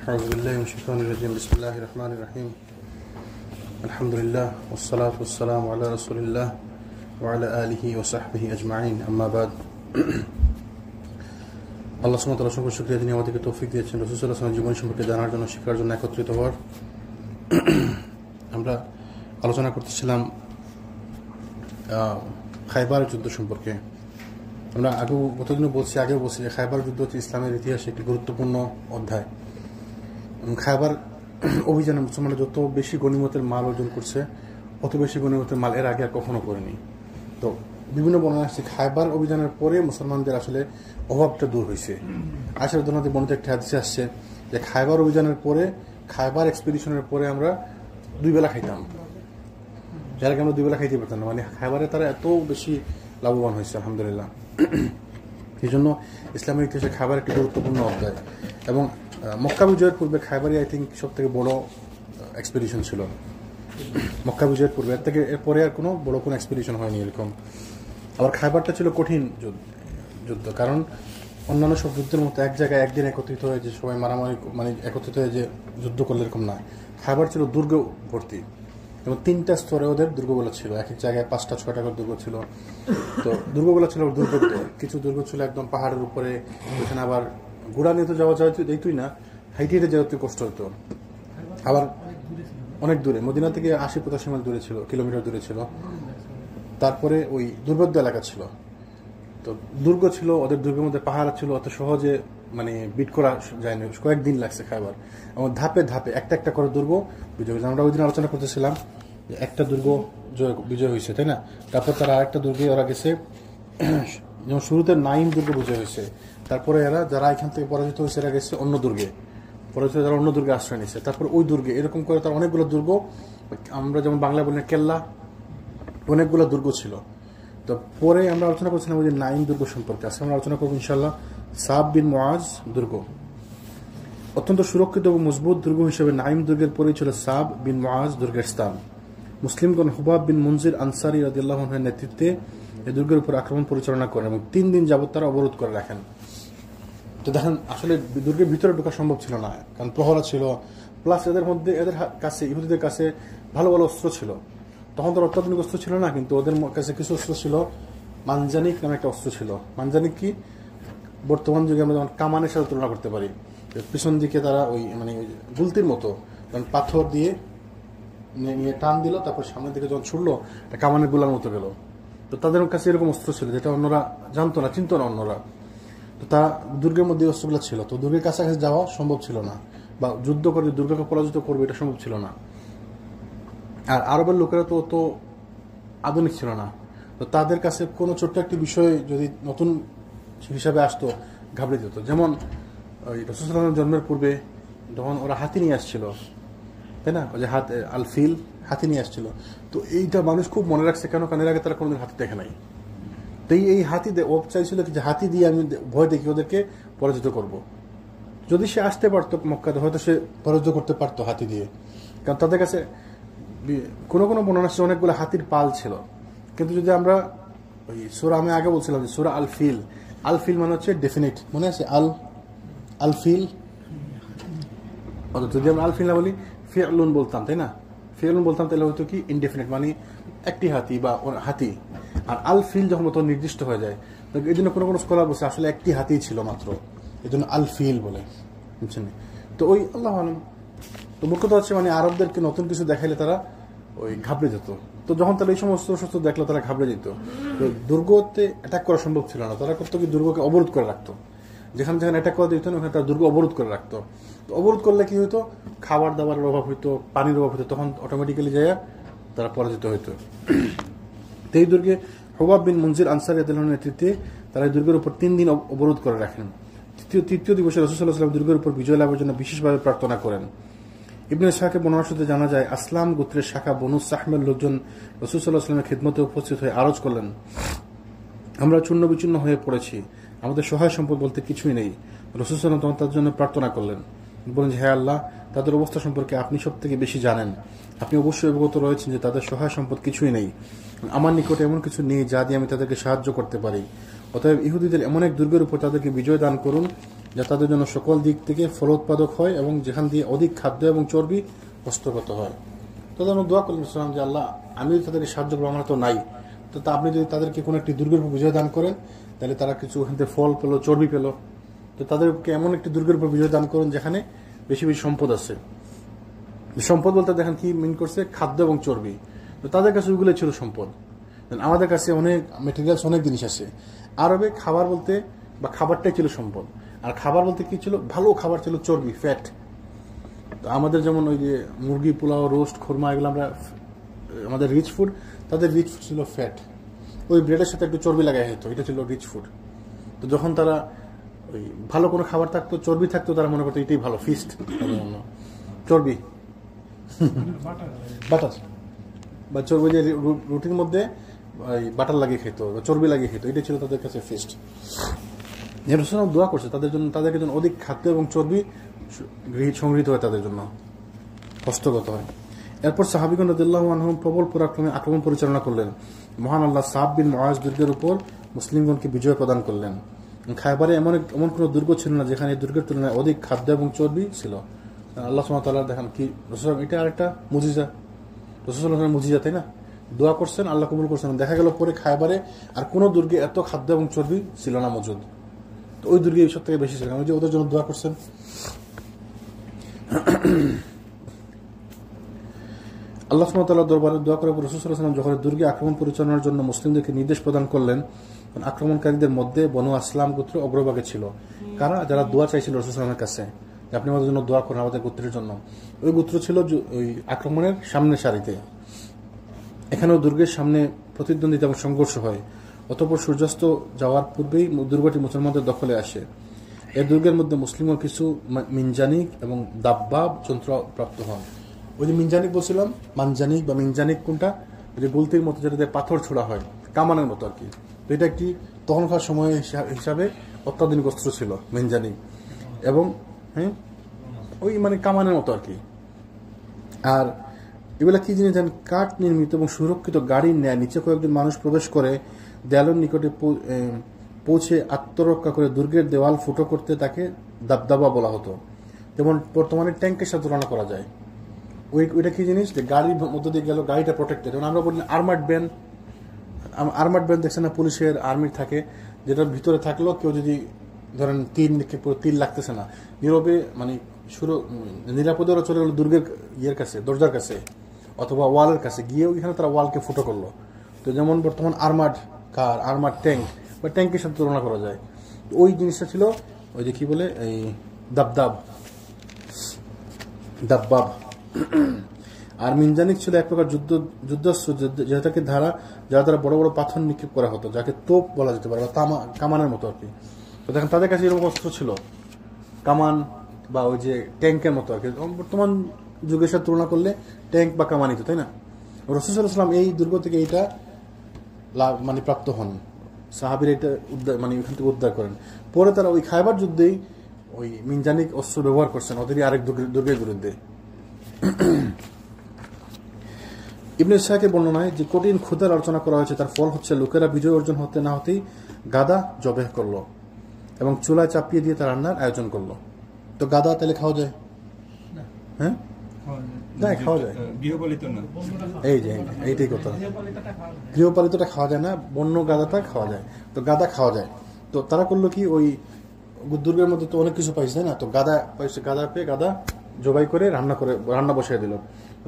أعوذ بالله من الشيطان الرجيم بسم الله الرحمن الرحيم الحمد لله والصلاة والسلام على رسول الله وعلى آله وصحبه أجمعين أما بعد আল্লাহ সুবহানাহু ওয়া তাআলা সকল শুকরিয়া যিনি আমাদেরকে তৌফিক দিয়েছেন রাসূল সাল্লাল্লাহু আলাইহি ওয়াসাল্লাম জীবন সম্পর্কে জানার জন্য শেখার জন্য একত্রিত হওয়ার। আমরা আলোচনা করতেছিলাম খায়বার যুদ্ধ সম্পর্কে। আমরা গতদিনও আগেও বলছি যে খায়বার যুদ্ধ হচ্ছে ইসলামের ইতিহাসে একটি গুরুত্বপূর্ণ অধ্যায়। খায়বার অভিযানে মুসলমানরা যত বেশি গনিমতের মাল অর্জন করছে অত বেশি গনিমতের মাল এর আগে আর কখনো করেনি। তো বিভিন্ন বর্ণনা আসছে খায়বার অভিযানের পরে মুসলমানদের আসলে অভাবটা দূর হয়েছে। আয়েশা রাদিয়াল্লাহু আনহা বর্ণিত একটা হাদিসে আসছে যে খায়বার অভিযানের পরে, খায়বার এক্সপিডিশনের পরে আমরা দুই বেলা খাইতাম, যার আগে আমরা দুই বেলা খাইতে পারতাম না। মানে খায়বারে তারা এত বেশি লাভবান হয়েছে আলহামদুলিল্লাহ। এই জন্য ইসলামের ইতিহাসে খায়বার একটি গুরুত্বপূর্ণ অধ্যায়। এবং মক্কা বিজয়ের পূর্বে খায়বারই আই থিঙ্ক সব থেকে বড় এক্সপিডিশন ছিল। মক্কা বিজয়ের পূর্বে এরপরে আর কোনো বড় কোনো এক্সপিডিশন হয়নি এরকম। আবার খায়বারটা ছিল কঠিন যুদ্ধ, কারণ অন্যান্য সব যুদ্ধের মতো এক জায়গায় একদিন একত্রিত হয়ে যে সবাই মারামারি মানে একত্রিত হয়ে যে যুদ্ধ করলে এরকম না। খায়বার ছিল দুর্গ ভর্তি এবং 3টা স্তরে ওদের দুর্গগুলো ছিল। এক এক জায়গায় 5টা 6টা করে দুর্গ ছিল। তো দুর্গগুলো ছিল দুর্গত, কিছু দুর্গ ছিল একদম পাহাড়ের উপরে, ওখানে আবার ঘোড়া নিয়ে তো যাওয়া যেতই না, হাইটে হেঁটে যাওয়া কষ্ট হতো। আবার অনেক দূরে, মদিনা থেকে 80-85 মাইল দূরে ছিল, কিলোমিটার দূরে ছিল। তারপরে ওই দুর্ভেদ্য এলাকা ছিল। তো দুর্গ ছিল, ওদের দুর্গের মধ্যে পাহাড় ছিল, অত সহজে মানে বিট করা যায়নি, কয়েকদিন লাগছে খায়বার। এবং ধাপে ধাপে একটা একটা করে দুর্গ বিজয় হয়েছে। আমরা ওই দিন আলোচনা করতেছিলাম যে একটা দুর্গ বিজয় হয়েছে, তাই না? তারপর তারা আরেকটা দুর্গে ওরা গেছে, যেমন শুরুতে নাইম দুর্গ বিজয় হয়েছে। তারপরে এরা যারা এখান থেকে পরাজিত হয়েছে এরা গেছে অন্য দুর্গে, পরাজিত যারা অন্য দুর্গে আশ্রয় নিয়েছে, তারপর ওই দুর্গে, এরকম করে তার অনেকগুলো দুর্গ, আমরা যেমন বাংলা বলি কেল্লা, অনেকগুলো দুর্গ ছিল। তো পরে আমরা আলোচনা করছিলাম ওই যে নাইম দুর্গ সম্পর্কে। আজকে আমরা আলোচনা করবো ইনশাআল্লাহ সাব বিন মুআজ দুর্গ। অত্যন্ত সুরক্ষিত এবং মজবুত দুর্গ হিসেবে নাইম দুর্গের পরেই ছিল সাব বিন মুআজ দুর্গের স্থান। মুসলিমগণ হুবাব বিন মুনজির আনসারী রাদিয়াল্লাহু আনহুর নেতৃত্বে এই দুর্গের উপর আক্রমণ পরিচালনা করেন এবং 3 দিন যাবত তারা অবরোধ করে রাখেন। তো দেখেন আসলে দুর্গের ভিতরে ঢোকা সম্ভব ছিল না, কারণ প্রহরা ছিল, প্লাস এদের কাছে, ইহুদিদের কাছে ভালো ভালো অস্ত্র ছিল। তখন তো অত্যাধুনিক অস্ত্র ছিল না, কিন্তু ওদের কাছে কিছু অস্ত্র ছিল। মানজানিক নামে একটা অস্ত্র ছিল। মানজানিক কি বর্তমান যুগে আমরা যেমন কামানের সাথে তুলনা করতে পারি। পিছন দিকে তারা ওই মানে গুলতির মতো, কারণ পাথর দিয়ে নিয়ে টান দিল, তারপর সামনের দিকে যখন ছুড়লো কামানের গুলার মতো গেল। তো তাদের কাছে এরকম অস্ত্র ছিল যেটা অন্যরা জানতো না, চিনতো না অন্যরা। তো তা দুর্গের মধ্যে অস্ত্রগুলো ছিল। তো দুর্গের কাছাকাছি যাওয়া সম্ভব ছিল না, বা যুদ্ধ করে দুর্গকে পরাজিত করবে এটা সম্ভব ছিল না। আর আরবের লোকেরা তো অত আধুনিক ছিল না। তো তাদের কাছে কোনো ছোট্ট একটি বিষয় যদি নতুন হিসাবে আসতো ঘাবড়ে যেত। যেমন ওই রাসূল সাল্লাল্লাহু আলাইহি ওয়াসাল্লামের জন্মের পূর্বে যখন ওরা হাতি নিয়ে আসছিল, তাই না, ওই যে আলফিল হাতি নিয়ে আসছিল। তো এইটা মানুষ খুব মনে রাখছে, কেন? কারণ এর আগে তারা কোনোদিন হাতি দেখে নাই। তো এই হাতি ও চাইছিল যে হাতি দিয়ে আমি ভয় দেখি ওদেরকে পরাজিত করব। যদি সে আসতে পারতো মক্কাতে, হয়তো সে পরাজিত করতে পারতো হাতি দিয়ে, কারণ তাদের কাছে কোনো কোনো বর্ণনা আছে অনেকগুলো হাতির পাল ছিল। কিন্তু যদি আমরা ওই সূরা, আমি আগে বলছিলাম যে সূরা আলফিল, আলফিল মানে হচ্ছে ডেফিনিট, মনে আছে? আলফিল, যদি আমরা আলফিল না বলি ফিআলুন বলতাম, তাই না? ফিআলুন বলতাম, তাহলে হয়তো কি ইনডেফিনিট, মানে একটি হাতি বা হাতি। আর আলফিল যখন মতো নির্দিষ্ট হয়ে যায়, তো এই জন্য কোনো কোনো স্কলার বলছে আসলে একটি হাতি ছিল মাত্র, এই জন্য আলফিল বলে, বুঝছেন? তো ওই আল্লাহ আলম। তো মুখ্যত হচ্ছে মানে আরবদেরকে নতুন কিছু দেখাইলে তারা ওই ঘাবড়ে যেত। তো যখন তারা এই সমস্ত শস্ত্র দেখলো তারা ঘাবড়ে যেত। তো দুর্গতে অ্যাটাক করা সম্ভব ছিল না। তারা করতো কি, দুর্গকে অবরোধ করে রাখতো। যেখানে যেখানে অ্যাটাক করা দিত না ওখানে তারা দুর্গ অবরোধ করে রাখতো। তো অবরোধ করলে কি হতো, খাবার দাবারের অভাব হইতো, পানির অভাব হইতো, তখন অটোমেটিক্যালি যায় তারা পরাজিত হইতো। তো এই দুর্গে হুবাব বিন মুনজির আনসারী রাদিয়াল্লাহু আনহুর নেতৃত্বে তারা এই দুর্গের উপর 3 দিন অবরোধ করে রাখেন। তৃতীয় দিবসে রাসূল সাল্লাল্লাহু আলাইহি ওয়াসাল্লাম দুর্গের উপর বিজয় লাভের জন্য বিশেষভাবে প্রার্থনা করেন। ইবনে ইসহাকের বর্ণনা সূত্রে জানা যায়, আসলাম গোত্রের শাখা বনু সাহমের লোকজন রাসূল সাল্লাল্লাহু আলাইহি ওয়াসাল্লামের খিদমতে উপস্থিত হয়ে আরজ করলেন, আমরা চূর্ণ বিচূর্ণ হয়ে পড়েছি, আমাদের সহায় সম্পদ বলতে কিছুই নেই। রাসূল সাল্লাল্লাহু আলাইহি ওয়াসাল্লাম তার জন্য প্রার্থনা করলেন, বলেন যে হে আল্লাহ, তাদের অবস্থা সম্পর্কে আপনি সব থেকে বেশি জানেন। আপনি অবশ্যই অবগত রয়েছেন যে তাদের সহায় সম্পদ কিছুই নেই। আমার নিকটে এমন কিছু নেই যা দিয়ে আমি তাদেরকে সাহায্য করতে পারি। অতএব ইহুদিদের এমন এক দুর্গের উপর তাদেরকে বিজয় দান করুন যা তাদের জন্য সকল দিক থেকে ফলোৎপাদক হয় এবং যেখান দিয়ে অধিক খাদ্য এবং চর্বি হস্তগত হয়। তো যেন দোয়া করলেন যে আল্লাহ, আমি যদি তাদেরকে সাহায্য করবো, আমার তো নাই, তো আপনি যদি তাদেরকে কোনো একটি দুর্গের উপর বিজয় দান করেন, তাহলে তারা কিছু ওখান থেকে ফল পেলো, চর্বি পেলো। তো তাদেরকে এমন একটি দুর্গের উপর বিজয় দান করেন যেখানে বেশি বেশি সম্পদ আছে। সম্পদ বলতে দেখেন কি মিন করছে, খাদ্য এবং চর্বি। তো তাদের কাছে ওইগুলো ছিল সম্পদ। আমাদের কাছে অনেক মেটেরিয়ালস, অনেক জিনিস আছে। আরবে খাবার বলতে বা খাবারটাই ছিল সম্পদ। আর খাবার বলতে কি ছিল, ভালো খাবার ছিল চর্বি, ফ্যাট। তো আমাদের যেমন ওই যে মুরগি, পোলাও, রোস্ট, খুরমা, এগুলো আমরা আমাদের রিচ ফুড, তাদের রিচ ফুড ছিল ফ্যাট। ওই ব্রেডের সাথে একটু চর্বি লাগাই হতো, এটা ছিল রিচ ফুড। তো যখন তারা ওই ভালো কোনো খাবার থাকতো, চর্বি থাকতো, তারা মনে করতো এটাই ভালো ফিস্ট। চর্বি বাটার বা চর্বি, যে রুটির মধ্যে বাটার লাগিয়ে খেত, চর্বি লাগিয়ে খেত, এটাই ছিল তাদের কাছে ফিস্ট। রসুলাম দোয়া করছে তাদের জন্য, তাদেরকে জন্য অধিক খাদ্য এবং চর্বি সংগৃহীত হয়, তাদের জন্য হস্তগত হয়। এরপর সাহাবিগণ রাদিয়াল্লাহু আনহুম প্রবল পরাক্রমে আক্রমণ পরিচালনা করলেন। মহান আল্লাহ সাব বিন মুআজ দুর্গের উপর মুসলিমগণকে বিজয় প্রদান করলেন। খায়বারে এমন কোনো দুর্গ ছিল না যেখানে এই দুর্গের তুলনায় অধিক খাদ্য এবং চর্বি ছিল। আল্লাহ সুবহানাহু ওয়া তাআলা দেখেন কি রাসূল, এটা আরেকটা মুজিজা, রাসূলুল্লাহর মুজিজা, তাই না? দোয়া করছেন, আল্লাহ কবুল করছেন। দেখা গেল পরে খায়বারে আর কোনো দুর্গে এত খাদ্য এবং চর্বি ছিল না মজুদ। তো ওই দুর্গে সব থেকে বেশি ছিল, যে ওদের জন্য দোয়া করছেন। আল্লাহ সুবহানাহু ওয়া তাআলার দরবারে দোয়া করে রাসূল সাল্লাল্লাহু আলাইহি ওয়াসাল্লাম যখন দুর্গে আক্রমণ পরিচালনার জন্য মুসলিমদেরকে নির্দেশ প্রদান করলেন, আক্রমণকারীদের মধ্যে বনু আসলাম গোত্র অগ্রভাগে ছিল। কারা? যারা দোয়া চাইছিল রাসূল সাল্লাল্লাহু আলাইহি ওয়াসাল্লামের কাছে, আপনি আমাদের জন্য দোয়া করেন, আমাদের গোত্রের জন্য। ওই গোত্র ছিল ওই আক্রমণের সামনের সারিতে। এখানেও দুর্গের সামনে প্রতিদ্বন্দ্বিতা এবং সংঘর্ষ হয়। অতঃপর সূর্যাস্ত যাওয়ার পূর্বেই দুর্গটি মুসলমানদের দখলে আসে। এই দুর্গের মধ্যে মুসলিমরা কিছু মিনজানিক এবং দাব্বাব যন্ত্র প্রাপ্ত হন। ওই যে মিনজানিক বলছিলাম, মানজানিক বা মিনজানিক কোনটা, যে গুলতির মতো যেটাতে পাথর ছোড়া হয়, কামানের মতো আর কি। তো এটা একটি তখনকার সময় হিসাবে অত্যাধুনিক অস্ত্র ছিল মিনজানিক, এবং ওই মানে কামানের মতো আর কি। আর এগুলা কি জিনিস জানেন? কাঠ নির্মিত এবং সুরক্ষিত গাড়ির ন্যায় নিচে কয়েকজন মানুষ প্রবেশ করে দেয়ালের নিকটে পৌঁছে আত্মরক্ষা করে দুর্গের দেওয়াল ফুটো করতে তাকে দাবদাবা বলা হতো। যেমন বর্তমানে ট্যাঙ্কের সাথে তুলনা করা যায়। ওইটা কি জিনিস, যে গাড়ির মধ্যে দিয়ে গেল, গাড়িটা প্রোটেক্টেড। যেমন আমরা বলি আর্মার্ড ভ্যান, আর্মার্ড ভ্যান দেখছেন না, পুলিশের আর্মির থাকে, যেটার ভিতরে থাকলো কেউ যদি ধরেন তীর লাগতেছে না, নীরবে মানে নিরাপদে ওরা চলে গেল দুর্গের ইয়ের কাছে, দরজার কাছে অথবা ওয়ালের কাছে গিয়ে ওইখানে তারা ওয়ালকে ফুটো করলো। তো যেমন বর্তমান আর্মার্ড কার, আর্মার্ড ট্যাঙ্ক বা ট্যাঙ্কের সাথে তুলনা করা যায়। ওই জিনিসটা ছিল ওই যে কি বলে এই দাব্বাব। আর মিনজানিক ছিল এক প্রকার যুদ্ধাস্ত্র, যেটাকে যারা দ্বারা বড় বড় পাথর নিক্ষেপ করা হতো, যাকে তোপ বলা যেতে পারে, বা কামানের মতো আর কি। তো দেখেন তাদের কাছে এরকম অস্ত্র ছিল, কামান বা ওই যে ট্যাঙ্কের মতো আর কি। বর্তমান যুগের সাথে তুলনা করলে ট্যাঙ্ক বা কামানই তো, তাই না? রাসূল সাল্লাল্লাহু আলাইহি ওয়াসাল্লাম এই দুর্গ থেকে এইটা মানে প্রাপ্ত হন, সাহাবীরা এটা মানে ওইখান থেকে উদ্ধার করেন। পরে তারা ওই খায়বার যুদ্ধেই ওই মিনজানিক অস্ত্র ব্যবহার করছেন ওদেরই আরেক দুর্গের বিরুদ্ধে। ইবনে ইসহাকের বর্ণনায় যে কঠিন ক্ষুধার আলোচনা করা হয়েছে, তার ফল হচ্ছে লোকেরা বিজয় অর্জন হতে না হতেই গাদা জবেহ করলো এবং চুলায় চাপিয়ে দিয়ে তার রান্নার আয়োজন করলো। তো গাদা তাহলে খাওয়া যায়? হ্যাঁ, খাওয়া যায়, গৃহপালিত না। এই যে এইটাই কথা, গৃহপালিতটা খাওয়া যায় না, বন্য গাদাটা খাওয়া যায়। তো গাদা খাওয়া যায়। তো তারা করলো কি, ওই দুর্গের মধ্যে তো অনেক কিছু পাইছে না, তো গাদা পাইছে, গাদা পেয়ে গাদা জবাই করে রান্না বসিয়ে দিল।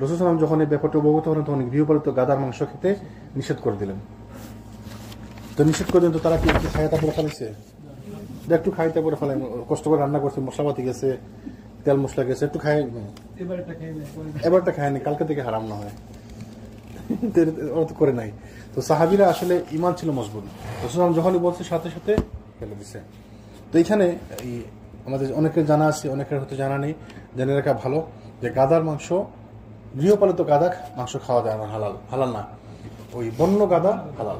রাসূল সাল্লাল্লাহু আলাইহি ওয়াসাল্লাম যখন এই ব্যাপারটা অবগত হলেন, তখন গৃহপালিত গাদার মাংস খেতে নিষেধ করে দিলেন। তো নিষেধ করে দিলেন, তো তারা কি একটু খাইতে পরে ফেলেছে, একটু খাইতে পরে ফেলে, কষ্ট করে রান্না করছে, মশলাপাতি গেছে, তেল মশলা গেছে, একটু খাই, এবারটা খায়নি, কালকে থেকে হারাম না হয়, ওরা তো করে নাই। তো সাহাবীরা আসলে ঈমান ছিল মজবুত, রাসূল সাল্লাল্লাহু আলাইহি ওয়াসাল্লাম যখনই বলছে সাথে সাথে ফেলে দিছে। তো এইখানে আমাদের অনেকের জানা আছে, অনেকের হয়তো জানা নেই, জেনে রাখা ভালো যে গাদার মাংস, গৃহপালিত গাদা মাংস খাওয়া যায় না, হালাল না। ওই বন্য গাদা হালাল।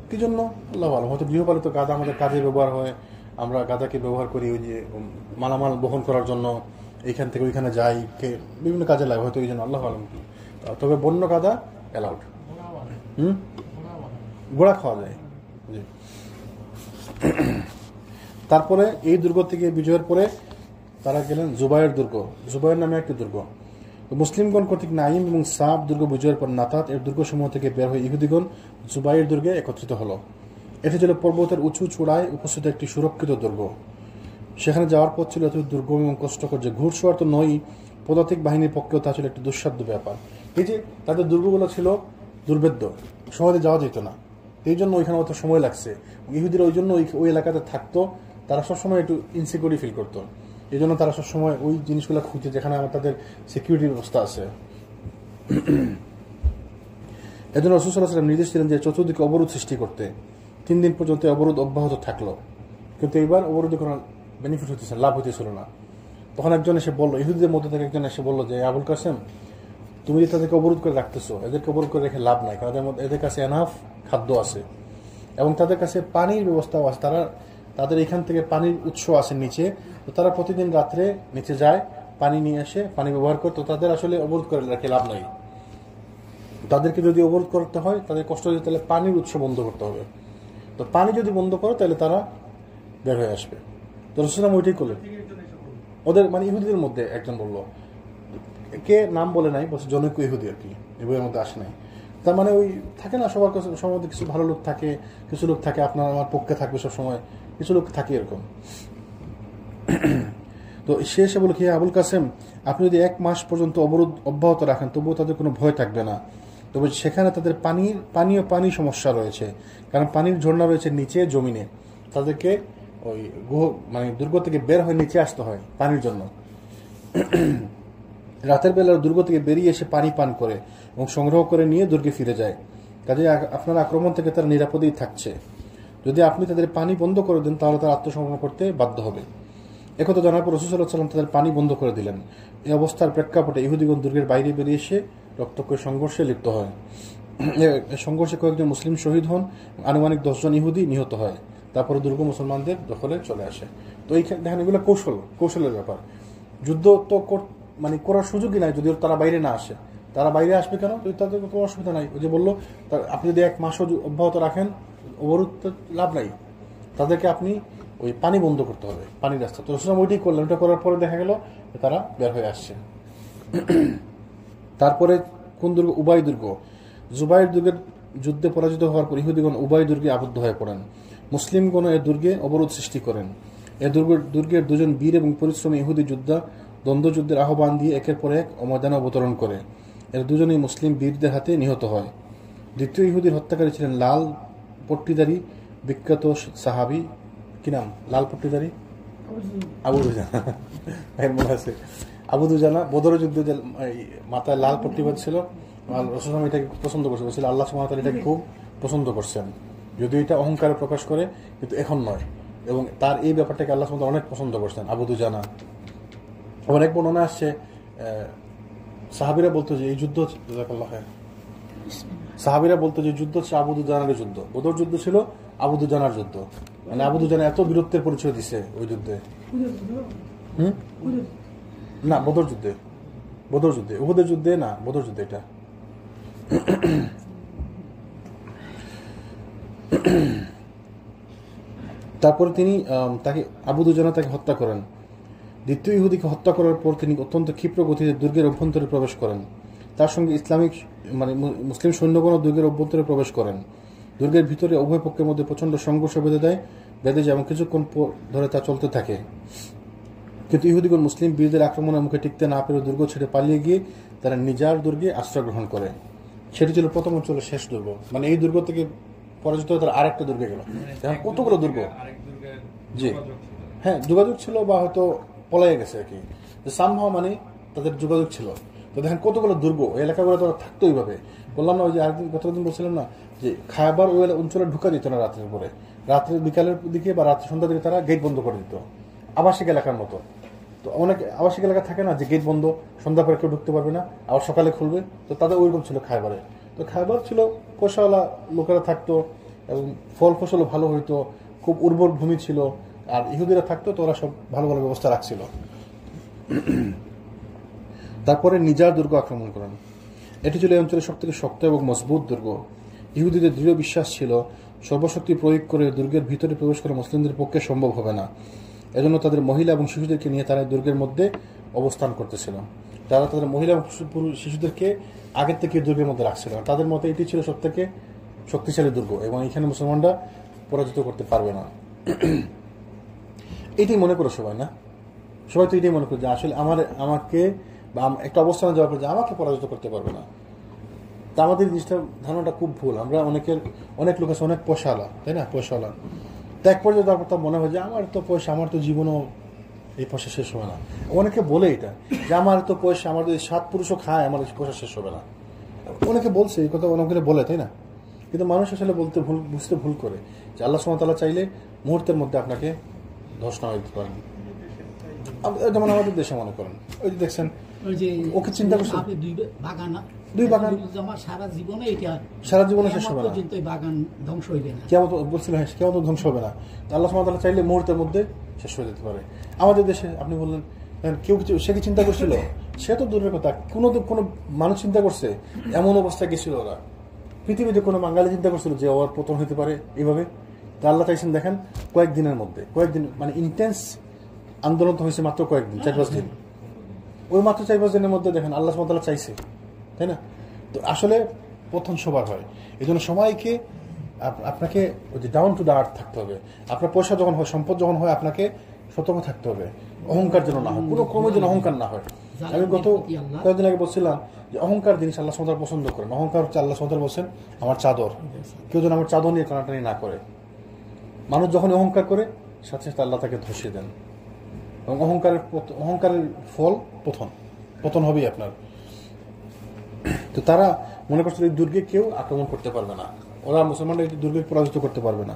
কি জন্য? আল্লাহ ভালো, হয়তো গৃহপালিত গাদা আমাদের কাজে ব্যবহার হয়, আমরা গাদাকে ব্যবহার করি ওই যে মালামাল বহন করার জন্য, এইখান থেকে ওইখানে যাই, বিভিন্ন কাজে লাগে, হয়তো এই জন্য, আল্লাহ ভালো। তবে বন্য গাদা অ্যালাউড। গোড়া খাওয়া যায়। জি। তারপরে এই দুর্গ থেকে বিজয়ের পরে তারা গেলেন জুবাইর দুর্গ। জুবাইর নামে একটি দুর্গ। মুসলিমগণ কর্তৃক নাইম এবং সাব দুর্গ বিজয়ের পর নাতাত এর দুর্গসমূহ থেকে বের হয়ে ইহুদিগণ জুবাইর দুর্গে একত্রিত হল। এটি ছিল পর্বতের উঁচু চূড়ায় উপস্থিত একটি সুরক্ষিত দুর্গ। সেখানে যাওয়ার পথ ছিল এত দুর্গম এবং কষ্টকর যে ঘুরসওয়ার তো নয়, পদাতিক বাহিনীর পক্ষেও তা ছিল একটি দুঃসাধ্য ব্যাপার। এই যে তাদের দুর্গগুলো ছিল দুর্ভেদ্য, সহজে যাওয়া যেত না, এই জন্য ওইখানে অত সময় লাগছে। ইহুদিরা ওই জন্য ওই এলাকাতে থাকতো, তারা সবসময় একটু ইনসিকিউরিটি ফিল করতো, এই জন্য তারা সবসময় ওই জিনিসগুলো খুঁজছে যেখানে আমার তাদের সিকিউরিটির ব্যবস্থা আছে। এজন্য রাসূল সাল্লাল্লাহু আলাইহি ওয়াসাল্লাম নির্দেশ দিলেন যে চতুর্দিকে অবরোধ সৃষ্টি করতে। 3 দিন পর্যন্ত অবরোধ অব্যাহত থাকলো, কিন্তু এইবার অবরোধে কোনো বেনিফিট হতেছে, লাভ হতেছিল না। তখন একজন এসে বললো, ইহুদিদের মধ্যে থেকে একজন এসে বললো যে আবুল কাসেম, তুমি যে তাদেরকে অবরোধ করে রাখতেছো, এদেরকে অবরোধ করে রেখে লাভ নাই, কারণ এদের কাছে এনাফ খাদ্য আছে এবং তাদের কাছে পানির ব্যবস্থাও আছে। তাদের এখান থেকে পানির উৎস আছে নিচে, তো তারা প্রতিদিন রাত্রে নিচে যায়, পানি নিয়ে আসে, পানি ব্যবহার করতো। তাদের আসলে অবরোধ করে রেখে লাভ নাই। তাদেরকে যদি অবরোধ করতে হয়, তাদের কষ্ট হয়ে তাহলে পানির উৎস বন্ধ করতে হবে। তো পানি যদি বন্ধ করো তাহলে তারা বের হয়ে আসবে। তো রাসূল সাল্লাল্লাহু আলাইহি ওয়াসাল্লাম ওইটাই করলেন। ওদের মানে ইহুদিদের মধ্যে একজন বললো, কে নাম বলে নাই, বলছে জনৈক ইহুদি আর কি, এই বইয়ের মধ্যে আসে নাই। তার মানে ওই থাকে না সবার কাছে, সবার মধ্যে কিছু ভালো লোক থাকে, কিছু লোক থাকে আপনার আমার পক্ষে থাকবে সবসময়, কিছু লোক থাকে এরকম। তো সে এসে বলে কি আবুল কাসেম, আপনি যদি 1 মাস পর্যন্ত অবরোধ অব্যাহত রাখেন তবুও তাদের কোনো ভয় থাকবে না। তবে সেখানে তাদের পানি সমস্যা রয়েছে, কারণ পানির ঝর্ণা রয়েছে নিচে জমিনে, তাদেরকে ওই মানে দুর্গ থেকে বের হয়ে নিচে আসতে হয় পানির জন্য। রাতের বেলা দুর্গ থেকে বেরিয়ে এসে পানি পান করে এবং সংগ্রহ করে নিয়ে দুর্গে ফিরে যায়। কাজে আপনার আক্রমণ থেকে তারা নিরাপদেই থাকছে। যদি আপনি তাদের পানি বন্ধ করে দেন তাহলে তারা আত্মসমর্পণ করতে বাধ্য হবে। একথা জানার পর রাসূল সাল্লাল্লাহু আলাইহি ওয়াসাল্লাম তাদের পানি বন্ধ করে দিলেন। এই অবস্থার প্রেক্ষাপটে ইহুদিগণ দুর্গের বাইরে বেরিয়ে এসে রক্তক্ষয়ী সংঘর্ষে লিপ্ত হয়। সংঘর্ষে কয়েকজন মুসলিম শহীদ হন, আনুমানিক 10 জন ইহুদি নিহত হয়। তারপরে দুর্গ মুসলমানদের দখলে চলে আসে। তো এইখানে দেখেন এগুলো কৌশলের ব্যাপার। যুদ্ধ তো মানে করার সুযোগই নাই যদি তারা বাইরে না আসে। তারা বাইরে আসবে কেন? তাদের কোনো অসুবিধা নাই। ওই যে বললো, আপনি যদি 1 মাসও অব্যাহত রাখেন অবরোধ, লাভ নাই, তাদেরকে আপনি ওই পানি বন্ধ করতে হবে, পানির রাস্তা। তো রাসূল ওইটাই করলেন। ওইটা করার পরে দেখা গেল তারা বের হয়ে আসছে। তারপরে কোন দুর্গ? উবাই দুর্গ। জুবাইর দুর্গের যুদ্ধে পরাজিত হওয়ার পর ইহুদিগণ উবাই দুর্গে আবদ্ধ হয়ে পড়েন। মুসলিমগণ এ দুর্গে অবরোধ সৃষ্টি করেন। এ দুর্গের 2 জন বীর এবং পরিশ্রমী ইহুদি যোদ্ধা দ্বন্দ্বযুদ্ধের আহ্বান দিয়ে একের পর এক ময়দানে অবতরণ করে। এর 2 জনই মুসলিম বীরদের হাতে নিহত হয়। দ্বিতীয় ইহুদির হত্যাকারী ছিলেন লাল পট্টিদারি বিখ্যাত সাহাবী, কি নাম? লাল পট্টিদারি আবু দুজানা। মনে আছে আবু দুজানা বদর যুদ্ধে যে মাথায় লাল পট্টি ছিল, রাসূল এটাকে পছন্দ করছে, বলছিল আল্লাহ সুবহানাহু ওয়া তাআলা এটাকে খুব পছন্দ করছেন, যদিও এটা অহংকারে প্রকাশ করে, কিন্তু এখন নয়। এবং তার এই ব্যাপারটাকে আল্লাহ সুবহানাহু ওয়া তাআলা অনেক পছন্দ করছেন, আবু দুজানা। অনেক বর্ণনা আসছে, সাহাবীরা বলতো যে এই যুদ্ধ, সাহাবীরা বলতো যে যুদ্ধ হচ্ছে আবু দুজানার যুদ্ধ। বদর যুদ্ধ ছিল আবু দুজানার যুদ্ধ, মানে আবু দুজানা এত বীরত্বের পরিচয় দিছে ওই যুদ্ধে। না, বদর যুদ্ধে, উহুদের যুদ্ধে না, বদর যুদ্ধে এটা। তারপরে তিনি তাকে আবু দুজানা তাকে হত্যা করেন। দ্বিতীয় ইহুদিকে হত্যা করার পর তিনি অত্যন্ত ক্ষিপ্র গতিতে দুর্গের অভ্যন্তরে প্রবেশ করেন। তার সঙ্গে ইসলামিক মানে মুসলিম সৈন্যগণ দুর্গের অভ্যন্তরে প্রবেশ করেন। দুর্গের ভিতরে উভয় পক্ষের মধ্যে প্রচণ্ড সংঘর্ষ বেঁধে যায় এবং কিছুক্ষণ ধরে তা চলতে থাকে। কিন্তু ইহুদিগণ মুসলিম বীরদের আক্রমণের মুখে টিকতে না পেরে দুর্গ ছেড়ে পালিয়ে গিয়ে তারা নিজার দুর্গে আশ্রয় গ্রহণ করে। সেটি ছিল প্রথম অঞ্চলের শেষ দুর্গ। মানে এই দুর্গ থেকে পরাজিত হয়ে তারা আরেকটা দুর্গে গেল। এখন কতগুলো দুর্গ, জি হ্যাঁ, যোগাযোগ ছিল বা হয়তো পলাইয়ে গেছে আর কি, সামহাও মানে তাদের যোগাযোগ ছিল। তো দেখেন কতগুলো দুর্গ, এই এলাকাগুলো তারা থাকতো এইভাবে। বললাম না, ওই যে আরেকদিন গতদিন বলছিলাম না যে খায়বার ওই অঞ্চলে ঢুকা দিত না রাত্রের পরে, রাত্রে বিকালের দিকে বা রাত্রে সন্ধ্যার দিকে তারা গেট বন্ধ করে দিত, আবাসিক এলাকার মতো। তো অনেক আবাসিক এলাকা থাকে না যে গেট বন্ধ, সন্ধ্যা পরে কেউ ঢুকতে পারবে না, আবার সকালে খুলবে। তো তাদের ওইরকম ছিল খায়বারে। তো খায়বার ছিল পয়সাওয়ালা লোকেরা থাকতো এবং ফল ফসলও ভালো হইতো, খুব উর্বর ভূমি ছিল, আর ইহুদিরা থাকতো, তো ওরা সব ভালো ভালো ব্যবস্থা রাখছিল। তারপরে নিজার দুর্গ আক্রমণ করেন। এটি ছিল এই অঞ্চলের সবথেকে শক্ত এবং মজবুত দুর্গ। ইহুদিদের দৃঢ় বিশ্বাস ছিল সর্বশক্তি প্রয়োগ করে দুর্গের ভিতরে প্রবেশ করা মুসলিমদের পক্ষে সম্ভব হবে না। এজন্য তাদের মহিলা এবং শিশুদেরকে নিয়ে তারা দুর্গের মধ্যে অবস্থান করতেছিল। তারা তাদের মহিলা এবং শিশুদেরকে আগের থেকে দুর্গের মধ্যে রাখছিল। তাদের মতে এটি ছিল সব থেকে শক্তিশালী দুর্গ এবং এখানে মুসলমানরা পরাজিত করতে পারবে না। এটাই মনে করো সবাই, না? সবাই তো এটাই মনে করে যে আসলে আমাকে বা একটা অবস্থানে যাওয়ার পর যে আমাকে পরাজিত করতে পারবে না। তা আমাদের জিনিসটা ধারণাটা খুব ভুল। আমরা অনেক লোক আছে অনেক পয়সাওয়ালা, তাই না? পয়সাওয়ালা তো এক পর্যায়ে তারপর তার মনে হয় যে আমার তো পয়সা, আমার তো জীবনও এই পয়সা শেষ হবে না। অনেকে বলে এটা যে আমার তো পয়সা, আমার যদি 7 পুরুষও খায় আমার পয়সা শেষ হবে না। অনেকে বলছে এই কথা, অনেকে বলে, তাই না? কিন্তু মানুষ আসলে বুঝতে ভুল করে যে আল্লাহ সুবহানাহু ওয়া তাআলা চাইলে মুহূর্তের মধ্যে আপনাকে ধ্বংস করে দিতে পারেন। যেমন আমাদের দেশে মনে করেন, ওই যে দেখছেন ওকে চিন্তা করছেন দুই বাগান সারা জীবনে শেষ হবে না, কেমন বলছিল, হ্যাঁ কেমন ধ্বংস হবে না। আল্লাহ সুবহানাহু ওয়া তাআলা চাইলে মুহূর্তের মধ্যে শেষ হয়ে যেতে পারে। আমাদের দেশে আপনি বললেন কেউ কিছু, সে কি চিন্তা করছিল? সে তো দূরের কথা, কোনো মানুষ চিন্তা করছে এমন অবস্থায় গেছিল ওরা? পৃথিবীতে কোনো বাঙালি চিন্তা করছিল যে ওর পতন হতে পারে এইভাবে? তা আল্লাহ চাইছেন দেখেন কয়েকদিনের মধ্যে, কয়েকদিন মানে ইন্টেন্স আন্দোলন তো হয়েছে মাত্র কয়েকদিন, 4-5 দিন। ওই মাত্র 4-5 দিনের মধ্যে দেখেন আল্লাহ সুবহানাহু ওয়া তাআলা চাইছে, তাই না? তো আসলে পতন সবার হয়। এই জন্য সবাইকে আপনাকে ওই যে ডাউন টু দ্য আর্থ থাকতে হবে। আপনার পয়সা যখন হয়, সম্পদ যখন হয়, আপনাকে সতর্ক থাকতে হবে, অহংকার যেন না হয়, কোনো ক্রমে যেন অহংকার না হয়। আমি গত কয়েকদিন আগে বলছিলাম যে অহংকার জিনিস আল্লাহ সুবহানাহু ওয়া তাআলা পছন্দ করেন। অহংকার হচ্ছে আল্লাহ সুবহানাহু ওয়া তাআলা বলছেন আমার চাদর, কেউ যেন আমার চাদর নিয়ে টানাটানি না করে। মানুষ যখন অহংকার করে সাথে সাথে আল্লাহ তাকে ধসিয়ে দেন এবং অহংকারের ফল পতন হবেই আপনার। তো তারা মনে করছিল এই দুর্গে কেউ আক্রমণ করতে পারবে না, ওরা মুসলমানরা এই দুর্গে পরাজিত করতে পারবে না।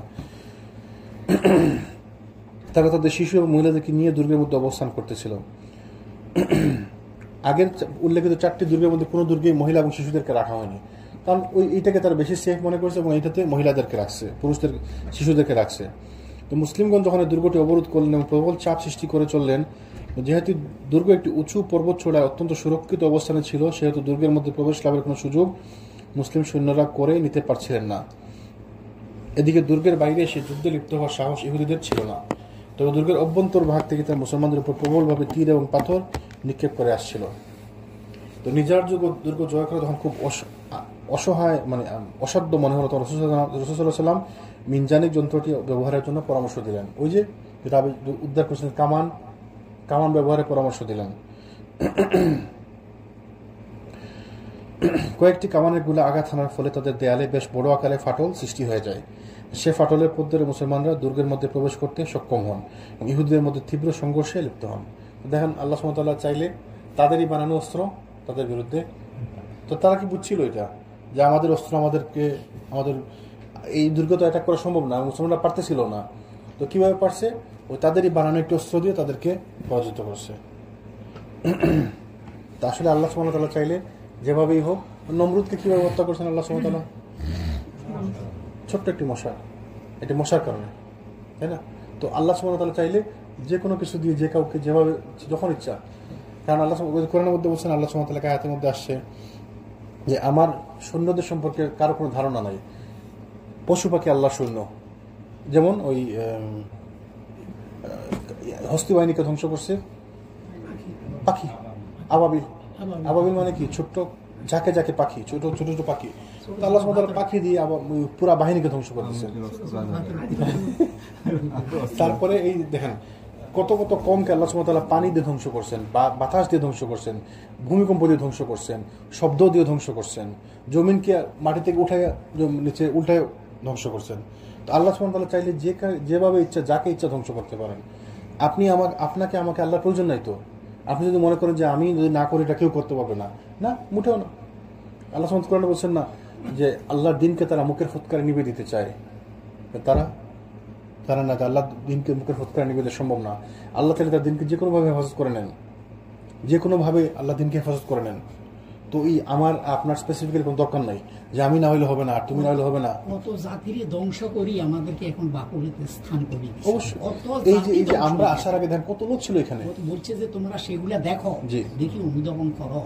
তারা তাদের শিশু এবং মহিলাদেরকে নিয়ে দুর্গের মধ্যে অবস্থান করতেছিল। আগের উল্লেখিত 4টি দুর্গের মধ্যে কোনো দুর্গে মহিলা এবং শিশুদেরকে রাখা হয়নি, কারণ এইটাকে তারা বেশি সেফ মনে করেছে এবং এইটাতে মহিলাদেরকে রাখছে, পুরুষদের শিশুদেরকে রাখছে। তো মুসলিমগণ যখন দুর্গটি অবরোধ করলেন এবং প্রবল চাপ সৃষ্টি করে চললেন, যেহেতু দুর্গ একটি উঁচু পর্বত চূড়ায় অত্যন্ত সুরক্ষিত অবস্থানে ছিল, সেহেতু দুর্গের মধ্যে প্রবেশ লাভের কোনো সুযোগ মুসলিম সৈন্যরা করে নিতে পারছিলেন না। এদিকে দুর্গের বাইরে এসে যুদ্ধে লিপ্ত হওয়ার সাহস ইহুদিদের ছিল না। তবে দুর্গের অভ্যন্তর ভাগ থেকে তারা মুসলমানদের উপর প্রবলভাবে তীর এবং পাথর নিক্ষেপ করে আসছিল। তো নিজার দুর্গ জয় করা যখন খুব অসহায় মানে অসাধ্য মনে হলো, তখন রাসূল সাল্লাল্লাহু আলাইহি ওয়াসাল্লাম মিনজানিক যন্ত্রটি ব্যবহারের জন্য পরামর্শ দিলেন। ওই যে যেটা উদ্ধার করেছেন, কামান ব্যবহারের পরামর্শ দিলেন। কয়েকটি কামানের গুলা আঘাত হানার ফলে তাদের দেয়ালে বেশ বড় আকারে ফাটল সৃষ্টি হয়ে যায়। সে ফাটলের পথ ধরে মুসলমানরা দুর্গের মধ্যে প্রবেশ করতে সক্ষম হন এবং ইহুদিদের মধ্যে তীব্র সংঘর্ষে লিপ্ত হন। দেখেন আল্লাহ সুবহানাহু ওয়া তাআলা চাইলে তাদেরই বানানো অস্ত্র তাদের বিরুদ্ধে, তো তারা কি বুঝছিল এটা যে আমাদের অস্ত্র আমাদের এই দুর্গ তো অ্যাটাক করা সম্ভব না, মুসলমানরা পারতেছিল না। তো কিভাবে পারছে? ওই তাদেরই বানানো একটি অস্ত্র দিয়ে তাদেরকে পরাজিত করছে। তা আসলে আল্লাহ সুবহানাহু ওয়া তাআলা চাইলে যেভাবেই হোক, নমরুদকে কিভাবে হত্যা করছেন আল্লাহ সুবহানাহু ওয়া তাআলা? ছোট্ট একটি মশা, এটি মশার কারণে, তাই না? তো আল্লাহ সুবহানাহু ওয়া তাআলা চাইলে যে কোনো কিছু দিয়ে যে কাউকে যেভাবে যখন ইচ্ছা, কারণ আল্লাহ কোরআনের মধ্যে বলছেন, আল্লাহ সুবহানাহু ওয়া তাআলা আয়াতের মধ্যে আসছে যে আমার সৈন্যদের সম্পর্কে কারো কোনো ধারণা নাই, পশু পাখি আল্লাহ সৈন্য। যেমন ওই হস্তি বাহিনীকে ধ্বংস করছে পাখি, আবাবিল মানে কি? ছোট্ট ঝাঁকে ঝাঁকে পাখি, ছোট ছোট ছোট পাখি। আল্লাহ সুবহানাহু ওয়া তাআলা পাখি দিয়ে পুরা বাহিনীকে ধ্বংস করতেছে। তারপরে এই দেখেন কত কত কমকে আল্লাহ সুবহানাহু ওয়া তাআলা পানি দিয়ে ধ্বংস করছেন, বাতাস দিয়ে ধ্বংস করছেন, ভূমিকম্প দিয়ে ধ্বংস করছেন, শব্দ দিয়ে ধ্বংস করছেন, জমিনকে মাটি থেকে উঠায় নিচে উল্টায় ধ্বংস করছেন। তো আল্লাহ সুবহানাহু ওয়া তাআলা চাইলে যেভাবে ইচ্ছা যাকে ইচ্ছা ধ্বংস করতে পারেন। আপনাকে আমাকে আল্লাহর প্রয়োজন নাই। তো আপনি যদি মনে করেন যে আমি যদি না করি এটা কেউ করতে পারবে না, না, মোটেও না। আল্লাহ সুবহানাহু ওয়া তাআলা বলছেন না যে আল্লাহর দিনকে তারা মুখের ফুৎকারে নিবে দিতে চায়, তারা না, আল্লাহ দিনকে মুখের ফুৎকারে নিবে দিতে সম্ভব না। আল্লাহ তাআলা তার দিনকে যে কোনোভাবে হেফাজত করে নেন, যে কোনোভাবে আল্লাহ দিনকে হেফাজত করে নেন। তো এই আমার আপনার স্পেসিফিক্যালি কোনো দরকার নাই যে আমি না হইলে হবে না, তুমি না হইলে হবে না। কত জাতির ধ্বংস করি আমাদেরকে এখন বাকুলিতে স্থান করি। অবশ্যই এই যে আমরা আসার আগে দেখেন কত লোক ছিল এখানে, বলছে যে তোমরা সেগুলা দেখো, দেখি অনুধাবন করো।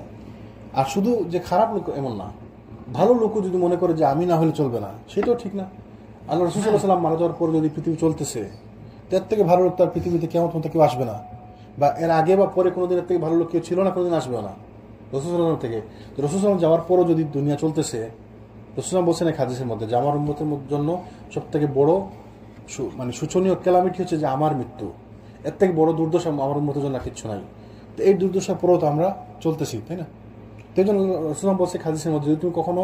আর শুধু যে খারাপ লোক এমন না, ভালো লোকও যদি মনে করে যে আমি না হলে চলবে না, সেটাও ঠিক না। আল্লাহ রাসূল সাল্লাল্লাহু আলাইহি ওয়াসাল্লাম মারা যাওয়ার পর যদি পৃথিবী চলতেছে, এর থেকে ভালো লোক তার পৃথিবীতে কিয়ামত পর্যন্ত কেউ আসবে না, বা এর আগে বা পরে কোনোদিন এর থেকে ভালো লোক কেউ ছিল না, কোনোদিন আসবেও না রাসূল সাল্লাল্লাহু আলাইহি ওয়াসাল্লাম থেকে। তো রাসূল সাল্লাল্লাহু আলাইহি ওয়াসাল্লাম যাওয়ার পরও যদি দুনিয়া চলতেছে, রাসূল সাল্লাল্লাহু আলাইহি ওয়াসাল্লাম বলছেন এক হাদিসের মধ্যে যে আমার উম্মতের জন্য সব থেকে বড় মানে শোচনীয় ক্যালামিটি হচ্ছে যে আমার মৃত্যু, এর থেকে বড় দুর্দশা আমার উম্মতের জন্য কিচ্ছু নাই। তো এই দুর্দশার পরেও তো আমরা চলতেছি, তাই না? তো এই জন্য রাসূল বলছে হাদিসের মধ্যে, যদি তুমি কখনো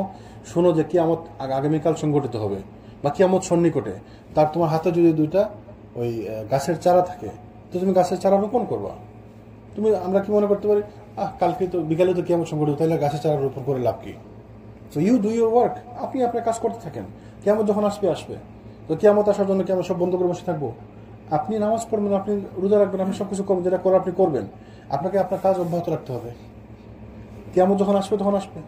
শোনো যে কিয়ামত আগামীকাল সংঘটিত হবে বা কিয়ামত সন্নিকটে, তার তোমার হাতে যদি দুইটা ওই গাছের চারা থাকে, তো তুমি গাছের চারা রোপণ করবা। আমরা কি মনে করতে পারি, কালকে তো বিকালে তো কিয়ামত সংঘটিত, তাহলে গাছের চারা রোপণ করে লাভ কি? So you do your work, আপনি আপনার কাজ করতে থাকেন। কিয়ামত যখন আসবে, তো কিয়ামত আসার জন্য কি আমরা সব বন্ধ করে বসে থাকবো? আপনি নামাজ পড়বেন, আপনি রোজা রাখবেন, আপনি সবকিছু করবেন, যেটা করার আপনি করবেন। আপনাকে আপনার কাজ অব্যাহত রাখতে হবে। কিয়ামত যখন আসবে তখন আসবে।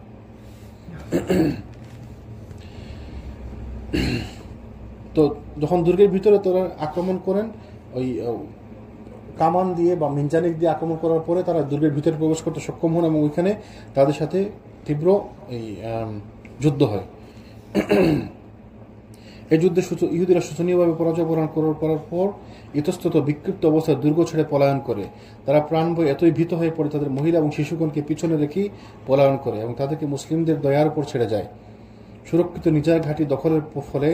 তো যখন দুর্গের ভিতরে তারা আক্রমণ করেন, ওই কামান দিয়ে বা মিনজানিক দিয়ে আক্রমণ করার পরে তারা দুর্গের ভিতরে প্রবেশ করতে সক্ষম হন এবং ওইখানে তাদের সাথে তীব্র এই যুদ্ধ হয়। এই যুদ্ধে ইহুদিরা শোচনীয়ভাবে পরাজয় বরণ করার পর ইতস্তত বিক্ষিপ্ত অবস্থায় দুর্গ ছেড়ে পলায়ন করে। তারা প্রাণভয়ে এতই ভীত হয়ে পড়ে তাদের মহিলা এবং শিশুগণকে পিছনে রেখেই পলায়ন করে এবং তাদেরকে মুসলিমদের দয়ার উপর ছেড়ে যায়। সুরক্ষিত নিজার ঘাঁটি দখলের ফলে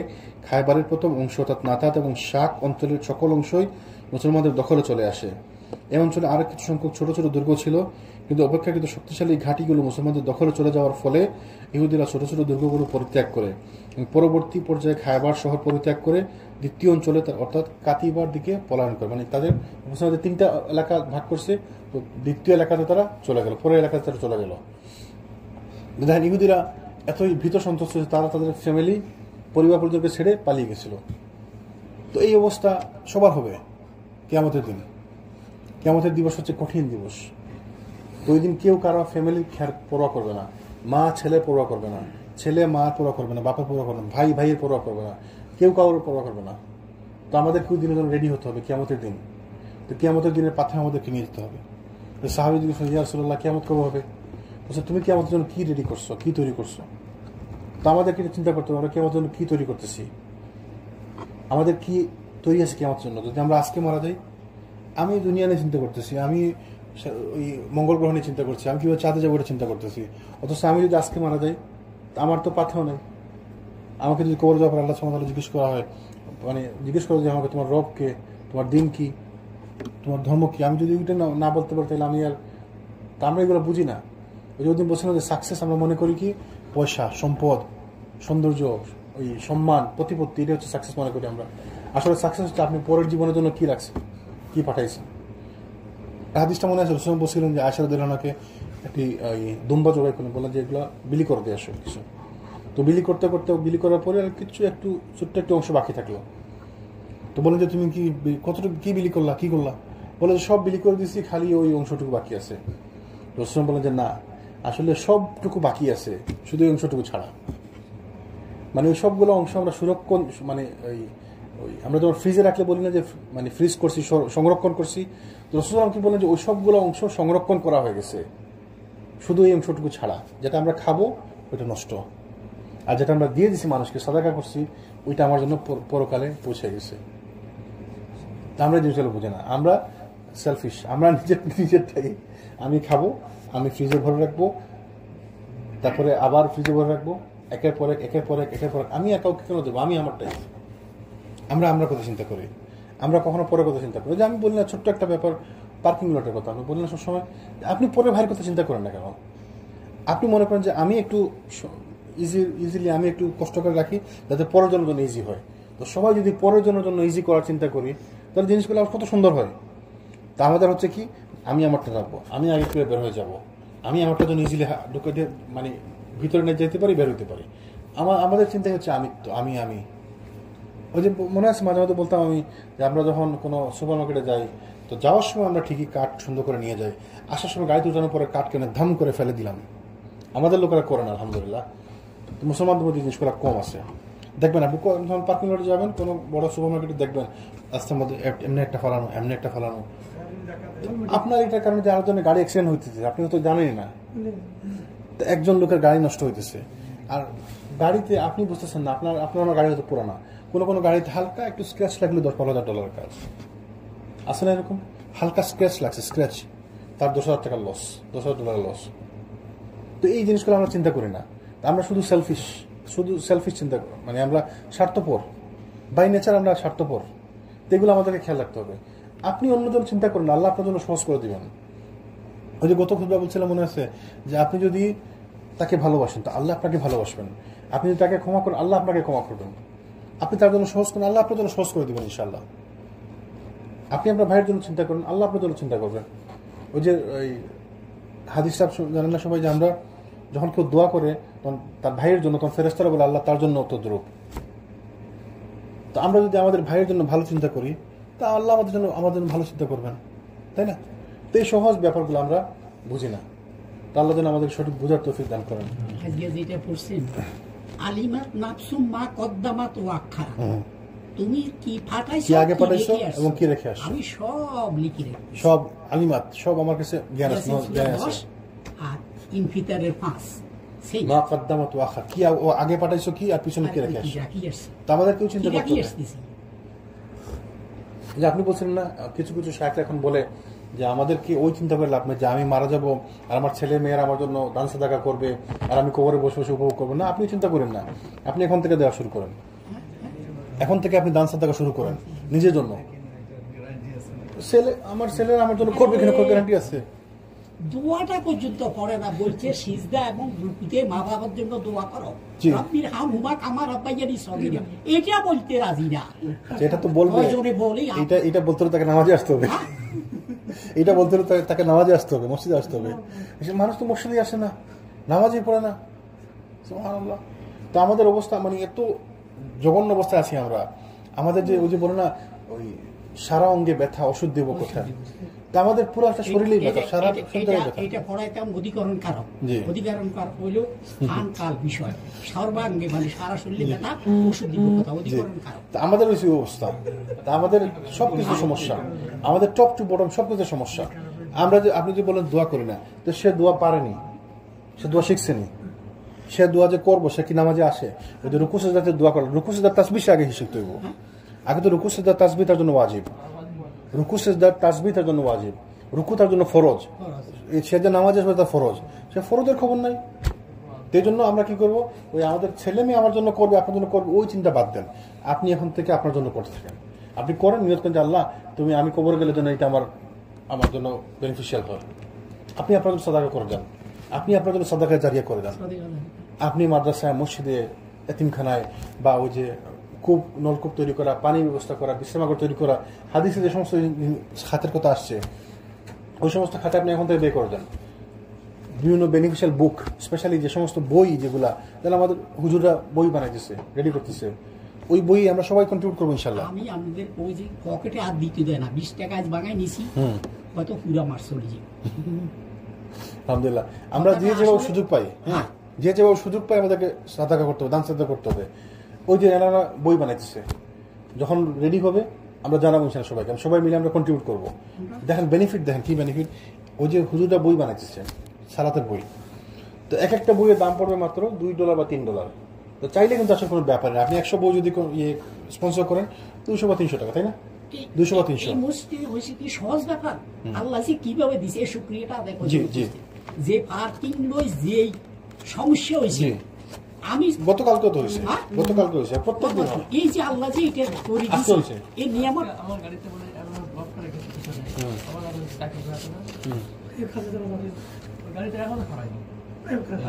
খায়বারের প্রথম অংশ অর্থাৎ নাতাত এবং শাক অঞ্চলের সকল অংশই মুসলমানদের দখলে চলে আসে। এই অঞ্চলে আরও কিছু সংখ্যক ছোট ছোট দুর্গ ছিল, কিন্তু অপেক্ষাকৃত শক্তিশালী ঘাঁটিগুলো মুসলমানদের দখলে চলে যাওয়ার ফলে ইহুদিরা ছোট ছোট দুর্গগুলো পরিত্যাগ করে এবং পরবর্তী পর্যায়ে খায়বার শহর পরিত্যাগ করে দ্বিতীয় অঞ্চলে অর্থাৎ কাতিবার দিকে পলায়ন করে। মানে তাদের মুসলমানদের 3টা এলাকা ভাগ করছে, তো দ্বিতীয় এলাকাতে তারা চলে গেল, পরের এলাকাতে তারা চলে গেল। দেখেন ইহুদিরা এতই ভীত সন্ত্রস্ত যে তারা তাদের ফ্যামিলি পরিবার পরিজনকে ছেড়ে পালিয়ে গেছিল। তো এই অবস্থা সবার হবে কিয়ামতের দিন। কিয়ামতের দিবস হচ্ছে কঠিন দিবস। তো ওই দিন কেউ কারো ফ্যামিলির খেয়াল পরোয়া করবে না, মা ছেলে পরোয়া করবে না, ছেলে মা পরোয়া করবে না, বাপের পরোয়া করবে না, ভাই ভাইয়ের পরোয়া করবে না, কেউ কারোর পরোয়া করবে না। তো আমাদের কেউ দিনের জন্য রেডি হতে হবে কিয়ামতের দিন। তো কিয়ামতের দিনের পাথে আমাদেরকে নিয়ে যেতে হবে। সাহাবী জিজ্ঞেস ইয়া রাসূলুল্লাহ কিয়ামত কবে হবে? বলছে তুমি কিয়ামতের জন্য কি রেডি করছো, কি তৈরি করছো? তো আমাদেরকে চিন্তা করতে হবে আমরা কিয়ামতের জন্য কি তৈরি করতেছি, আমাদের কি তৈরি আছে কিয়ামতের জন্য। যদি আমরা আজকে মারা যাই, আমি দুনিয়া নিয়ে চিন্তা করতেছি, আমি ওই মঙ্গল গ্রহ নিয়ে চিন্তা করছি, আমি কিভাবে চাঁদে যাবো এটা চিন্তা করতেছি, অথচ আমি যদি আজকে মারা যাই আমার তো পাথেও নেই। আমাকে যদি কবর যাওয়ার পর আল্লাহ সুবহানাহু ওয়া তাআলা জিজ্ঞেস করা হয়, মানে জিজ্ঞেস করা যে আমাকে তোমার রব কে, তোমার দিন কি, তোমার ধর্ম কি, আমি যদি ওইটা না বলতে পারি তাহলে আমি আর, তা আমরা এগুলো বুঝি না। ওই যে ওদিন বলছিলাম যে সাকসেস আমরা মনে করি কি পয়সা, সম্পদ, সৌন্দর্য, ওই সম্মান, প্রতিপত্তি, এটা হচ্ছে সাকসেস মনে করি আমরা। আসলে সাকসেস হচ্ছে আপনি পরের জীবনের জন্য কি রাখছেন, কি পাঠাইছেন। হাদিসটা মনে আছে রসুল বলছিলেন যে আয়েশা রাদিয়াল্লাহু আনহাকে একটি দুম্বা জবাই করে বললেন যে এগুলো বিলি করে দিয়ে আসো কিছু। তো বিলি করতে করতে বিলি করার পরে আর কিছু একটু ছোট্ট একটু অংশ বাকি থাকলো। তো বলেন যে তুমি কি কতটুকু কি বিলি করলা, কি করলা? বলে যে সব বিলি করে দিচ্ছি, খালি ওই অংশটুকু বাকি আছে। রসুল বলেন যে না, আসলে সবটুকু বাকি আছে, শুধু ওই অংশটুকু ছাড়া। মানে ওই সবগুলো অংশ আমরা সুরক্ষণ, মানে ওই আমরা যেমন ফ্রিজে রাখলে বলি না যে মানে ফ্রিজ করছি, সংরক্ষণ করছি, তো রসুল কি বলেন যে ওই সবগুলো অংশ সংরক্ষণ করা হয়ে গেছে, শুধু এই অংশটুকু ছাড়া। যেটা আমরা খাবো ওইটা নষ্ট, আর যেটা আমরা দিয়ে দিছি মানুষকে সাদাকা করছি ওইটা আমার জন্য পরকালে পৌঁছে গেছে। তা আমরা জিনিসগুলো বুঝি না, আমরা সেলফিশ, আমরা নিজেরটাই আমি খাবো, আমি ফ্রিজে ভরে রাখবো, তারপরে আবার ফ্রিজে ভরে রাখবো, একের পর এক আমি কাউকে কেন দেবো, আমি আমারটাই। আমরা কথা চিন্তা করি, আমরা কখনো পরের কথা চিন্তা করি। যে আমি বলি না ছোট্ট একটা ব্যাপার, পার্কিং লটের কথা আমি বলি না সবসময়, আপনি পরের ভাইয়ের কথা চিন্তা করেন না কেন? আপনি মনে করেন যে আমি একটু ইজিলি আমি একটু কষ্ট করে রাখি যাতে পরের জন্য ইজি হয়। তো সবাই যদি পরের জন্য ইজি করার চিন্তা করি তাহলে জিনিসগুলো আমার কত সুন্দর হয়। তা আমাদের হচ্ছে কি, আমি আমারটা রাখবো, আমি আগে করে বের হয়ে যাব, আমি আমারটা জন্য ইজিলি ঢুকে মানে ভিতরে নিয়ে যেতে পারি, বের হতে পারি। আমাদের চিন্তাই হচ্ছে আমি ওই যে মনে আছে মাঝে মাঝে বলতাম আমি যে আমরা যখন কোনো সুপার মার্কেটে যাই, তো যাওয়ার সময় আমরা ঠিকই কাঠ সুন্দর করে নিয়ে যাই, আসার সময় গাড়িতে উঠানোর পরে কাঠ কেনে ধাম করে ফেলে দিলাম। আমাদের লোকেরা করে না আলহামদুলিল্লাহ, তো মুসলমানদের মধ্যে জিনিসগুলো কম আছে। দেখবেন আপনি যখন পার্কিং লটে যাবেন কোনো বড় সুপার মার্কেটে, দেখবেন রাস্তার মধ্যে এমনি একটা ফেলানো, আপনার এটার কারণে যে আরেকজনের গাড়ি অ্যাক্সিডেন্ট হইতেছে, আপনি তো জানেনই না, একজন লোকের গাড়ি নষ্ট হইতেছে, আর গাড়িতে আপনি বুঝতেছেন না, আপনার গাড়ি হয়তো পুরানা, কোনো কোনো গাড়িতে হালকা একটু স্ক্র্যাচ লাগলে $10-15,000 কাজ আছে না, এরকম হালকা স্ক্র্যাচ লাগছে, স্ক্র্যাচ, তার $10,000 লস, $10,000 লস। তো এই জিনিসগুলো আমরা চিন্তা করি না, আমরা শুধু সেলফিশ চিন্তা করি, মানে আমরা স্বার্থপর, বাই নেচার আমরা স্বার্থপর। তো এগুলো আমাদেরকে খেয়াল রাখতে হবে। আপনি অন্যজন চিন্তা করেন, আল্লাহ আপনার জন্য সহজ করে দিবেন। ওই যে গত খুতবা বলছিলাম, মনে আছে যে আপনি যদি তাকে ভালোবাসেন তো আল্লাহ আপনাকে ভালোবাসবেন, আপনি যদি তাকে ক্ষমা করেন আল্লাহ আপনাকে ক্ষমা করবেন, আপনি তার জন্য সহজ করেন আল্লাহ আপনার জন্য সহজ করে দেবেন ইনশাআল্লাহ। আপনি আপনার ভাইয়ের জন্য চিন্তা করেন আল্লাহ আপনার জন্য চিন্তা করবেন। ওই যে ওই হাদিস সাহেব জানেন না সবাই, যে আমরা যখন কেউ দোয়া করে তখন তার ভাইয়ের জন্য, তখন ফেরেশতারা বলে আল্লাহ তার জন্য তদ্রূপ। তো আমরা যদি আমাদের ভাইয়ের জন্য ভালো চিন্তা করি তা আল্লাহ আমাদের জন্য ভালো চিন্তা করবেন, তাই না? তো এই সহজ ব্যাপারগুলো আমরা বুঝি না, তা আল্লাহ যেন আমাদের সঠিক বোঝার তৌফিক দান করেন। আজকে যেটা পড়ছেন, আলিমাত নাফসুম মা কদ্দামাত ওয়া আখারা, তুমি কি ফাটাইছো, কি আগে পাঠাইছো এবং কি রেখে আসছো, আমি সব লিখে রেখেছি, সব আলিমাত, সব আমার কাছে জ্ঞান আছে। আর ইনফিতারের 5 সেই মা কদ্দামাত ওয়া আখার, কি ও আগে পাঠাইছো কি আর পিছনে কি রেখে আসছো, তা আমাদের কেউ চিন্তা করতে হবে। যে আপনি বলছেন না, কিছু কিছু শায়েখরা এখন বলে যে আমাদেরকে ওই চিন্তা করে লাভ নেই যে আমি মারা যাব আর আমার ছেলে মেয়েরা আমার জন্য দান সাদাকা করবে আর আমি কবরে বসে বসে উপভোগ করবো না। আপনি চিন্তা করেন না, আপনি এখন থেকে দেওয়া শুরু করেন, এখন থেকে আপনি দান সাদাকা শুরু করেন নিজের জন্য। আমার ছেলেরা আমার জন্য করবে কিনা গ্যারান্টি আছে? দোয়াটা পর্যন্ত পড়ে না, বলছে সিজদা এবং রুকুতে মা বাবার জন্য দোয়া করো, রব্বির হামহুমা কামা রাব্বায়ানি সগীরা, এটা বলতে রাজি না। এটা তো বলবে, এটা বলতে হলে তাকে নামাজে আসতে হবে, এটা বলতে হলে তাকে নামাজে আসতে হবে, মসজিদে আসতে হবে। মানুষ তো মসজিদে আসে না, নামাজই পড়ে না। সুবহানাল্লাহ। তো আমাদের অবস্থা মানে এত জঘন্য অবস্থায় আছি আমরা। আমাদের যে ওই যে বলে না ওই সারা অঙ্গে ব্যথা, ওষুধ দেবো কোথায়, তা আমাদের পুরো একটা শরীরেই ব্যথা, সারা শরীরে ব্যথা। এটা পড়াইতাম অধিকরণ কারক, অধিকরণ কারক হইলো স্থান কাল বিষয়, সর্বাঙ্গে মানে সারা শরীরে ব্যথা, ওষুধ দিব কথা, অধিকরণ কারক। আমাদের ওই অবস্থা, তা আমাদের সবকিছু সমস্যা, আমাদের টপ টু বটম সবকিছু সমস্যা। আমরা যে আপনি যে বলেন দোয়া করি না, তো সে দোয়া পারেনি, সে দোয়া শিখছেনি, সে দোয়া যে করবো সে কি নামাজে আসে? ওই যে রুকু সিজদাতে দোয়া করলো, রুকু সিজদার তাসবিহ আগে শিখতে হইব। আগে তো রুকু সিজদার তাসবিহ তার জন্য ওয়াজিব, রুকু সিজদার তাসবিহ তার জন্য ওয়াজিব, রুকু তার জন্য ফরজ, সে যে নামাজ আসবে তার ফরজ, সে ফরজের খবর নাই। এই জন্য আমরা কি করবো, ওই আমাদের ছেলে মেয়ে আমার জন্য করবে, আপনার জন্য করবে, ওই চিন্তা বাদ দেন। আপনি এখন থেকে আপনার জন্য করতে থাকেন, আপনি করেন, নিয়ত করেন যে আল্লাহ তুমি আমি কবর গেলে যেন এটা আমার জন্য বেনিফিশিয়াল হয়। আপনি আপনার জন্য সাদাকা করে দেন, আপনি আপনার জন্য সাদাকা জারিয়া করে দেন। আপনি মাদ্রাসায়, মসজিদে, এতিমখানায় বা ওই যে কূপ, নলকূপ তৈরি করা, পানির ব্যবস্থা করা, বিশ্রামাগার তৈরি করা, হাদিসে যে সমস্ত খাতের কথা আসছে ওই সমস্ত খাতে আপনি এখন থেকে বের করে দেন। বিভিন্ন বেনিফিশিয়াল বুক, স্পেশালি যে সমস্ত বই যেগুলা যেন আমাদের হুজুররা বই বানাইতেছে, রেডি করতেছে, ওই বই আমরা সবাই কন্ট্রিবিউট করবো ইনশাল্লাহ। আমি আমাদের ওই যে পকেটে হাত দিতে দেয় না, 20 টাকা আজ বাঙাই নিছি, হয়তো পুরা মাস চলে যাবে। আলহামদুলিল্লাহ, আমরা যে যেভাবে সুযোগ পাই, হ্যাঁ যে যেভাবে সুযোগ পাই আমাদেরকে সাদাকা করতে হবে, দান সাদাকা করতে হবে। ওই যে এনারা বই বানাইতেছে, যখন রেডি হবে আমরা জানাবো ইনশাল্লাহ সবাইকে, সবাই মিলে আমরা কন্ট্রিবিউট করবো। দেখেন বেনিফিট, দেখেন কি বেনিফিট। ওই যে হুজুররা বই বানাইতেছে, সালাতের বই, তো এক একটা বইয়ের দাম পড়বে মাত্র $2 বা $3। তো চাইলে কিন্তু আসলে কোনো ব্যাপার নেই, আপনি 100 বই যদি স্পন্সর করেন 200 বা 300 টাকা, তাই না? 200 বা 300 সহজ ব্যাপার। আল্লাহ যে কিভাবে দিছে শুকরিয়াটা দেখো, যে পার্কিং লই যে সমস্যা হয়েছে, আমি গতকালকে তো হয়েছে, গতকালকে হয়েছে, প্রত্যেক দিন এই যে আল্লাহ যে এটা করে দিয়েছে, এই নিয়ামত আমার গাড়িতে বলে আমরা ব্লক করে রেখেছি পিছনে, আমার গাড়ি টাকা আছে না, গাড়িতে এখনো খারাপ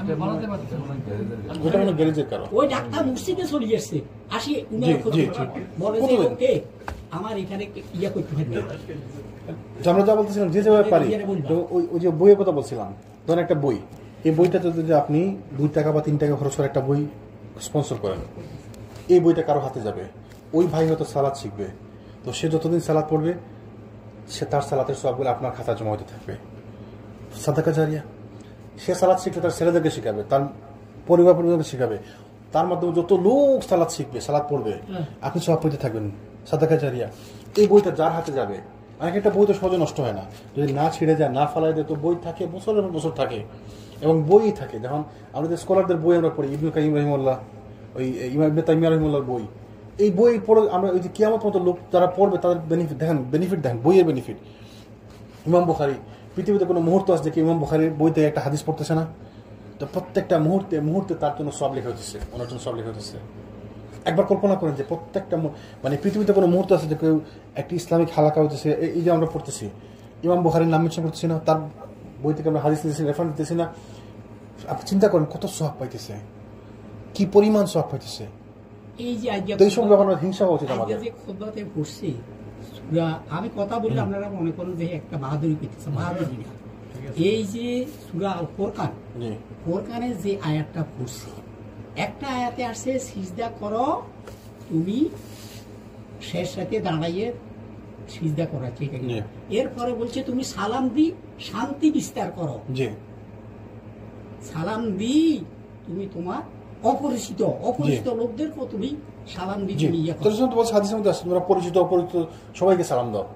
আমি বানাতে পারছি না, ওটা মানে গ্যারেজের কারণ। ওই ডাক্তার মুর্শিদে চলে যাচ্ছে, আসি উনার বলে যে ওকে আমার এখানে ইয়া করতে হবে। আমরা যা বলতেছিলাম যে যেভাবে পারি, তো ওই যে বইয়ের কথা বলছিলাম, ধরেন একটা বই, এই বইটা যদি আপনি 2 টাকা বা 3 টাকা খরচ করে একটা বই স্পন্সর করেন, এই বইটা কারো হাতে যাবে, ওই ভাই হয়তো সালাদ শিখবে, তো সে যতদিন সালাদ পড়বে সে তার সালাতের সবগুলো আপনার খাতা জমা হতে থাকবে, সাদাকা জারিয়া। সে সালাদ শিখবে, তার ছেলেদেরকে শিখাবে, তার পরিবারকে শিখাবে, তার মাধ্যমে যত লোক সালাদ শিখবে, সালাদ পড়বে, আপনি সব পেতে থাকবেন, সাদাকা জারিয়া। এই বইটা যার হাতে যাবে, অনেক একটা বই তো সহজে নষ্ট হয় না, যদি না ছিঁড়ে যায়, না ফালাই দেয়, তো বই থাকে বছরের পর বছর থাকে, এবং বই থাকে। যখন আমাদের স্কলারদের বই আমরা পড়ি, ইবনে কাইয়িম রাহিমাহুল্লাহ, ওই ইমাম ইবনে তাইমিয়া রাহিমাহুল্লাহর বই, এই বই পড়ে আমরা ওই যে কিয়ামত মতো লোক যারা পড়বে তাদের বেনিফিট দেখেন বইয়ের বেনিফিট। ইমাম বুখারী, পৃথিবীতে কোনো মুহূর্ত আছে যে ইমাম বুখারীর বইতে একটা হাদিস পড়তেছে না? তো প্রত্যেকটা মুহূর্তে মুহূর্তে তার জন্য সব লেখা হতেছে, ওনার জন্য সব লেখা হতেছে। একবার কল্পনা করেন যে প্রত্যেকটা মানে পৃথিবীতে কোনো মুহূর্ত আছে যে কেউ একটি ইসলামিক হালাকা হতেছে, এই যে আমরা পড়তেছি ইমাম বুখারীর নাম মেনশন করতেছি না, তার বই থেকে আমরা হাদিস দিতেছি, রেফারেন্স দিতেছি না, আপনি চিন্তা করেন কত সওয়াব পাইতেছে, কি পরিমাণ সওয়াব পাইতেছে। এই যে তো এই সব ব্যাপার হিংসা হওয়া উচিত আমাদের। যে খুতবাতে পড়ছি সূরা, আমি কথা বললে আপনারা মনে করেন যে একটা বাহাদুরি পেতেছে, বাহাদুরি না। এই যে সূরা আল ফুরকান, ফুরকানের যে আয়াতটা পড়ছি, একটা আয়াতে আসছে সিজদা করো, তুমি শেষ রাতে দাঁড়াইয়ে সিজদা করা, ঠিক আছে? এরপরে বলছে তুমি সালাম দি শান্তি বিস্তার করো, সালাম দি তুমি তোমার অপরিচিত লোকদেরকে তুমি সালাম দিতে নিয়ে তোমরা পরিচিত অপরিচিত সবাইকে সালাম দাও।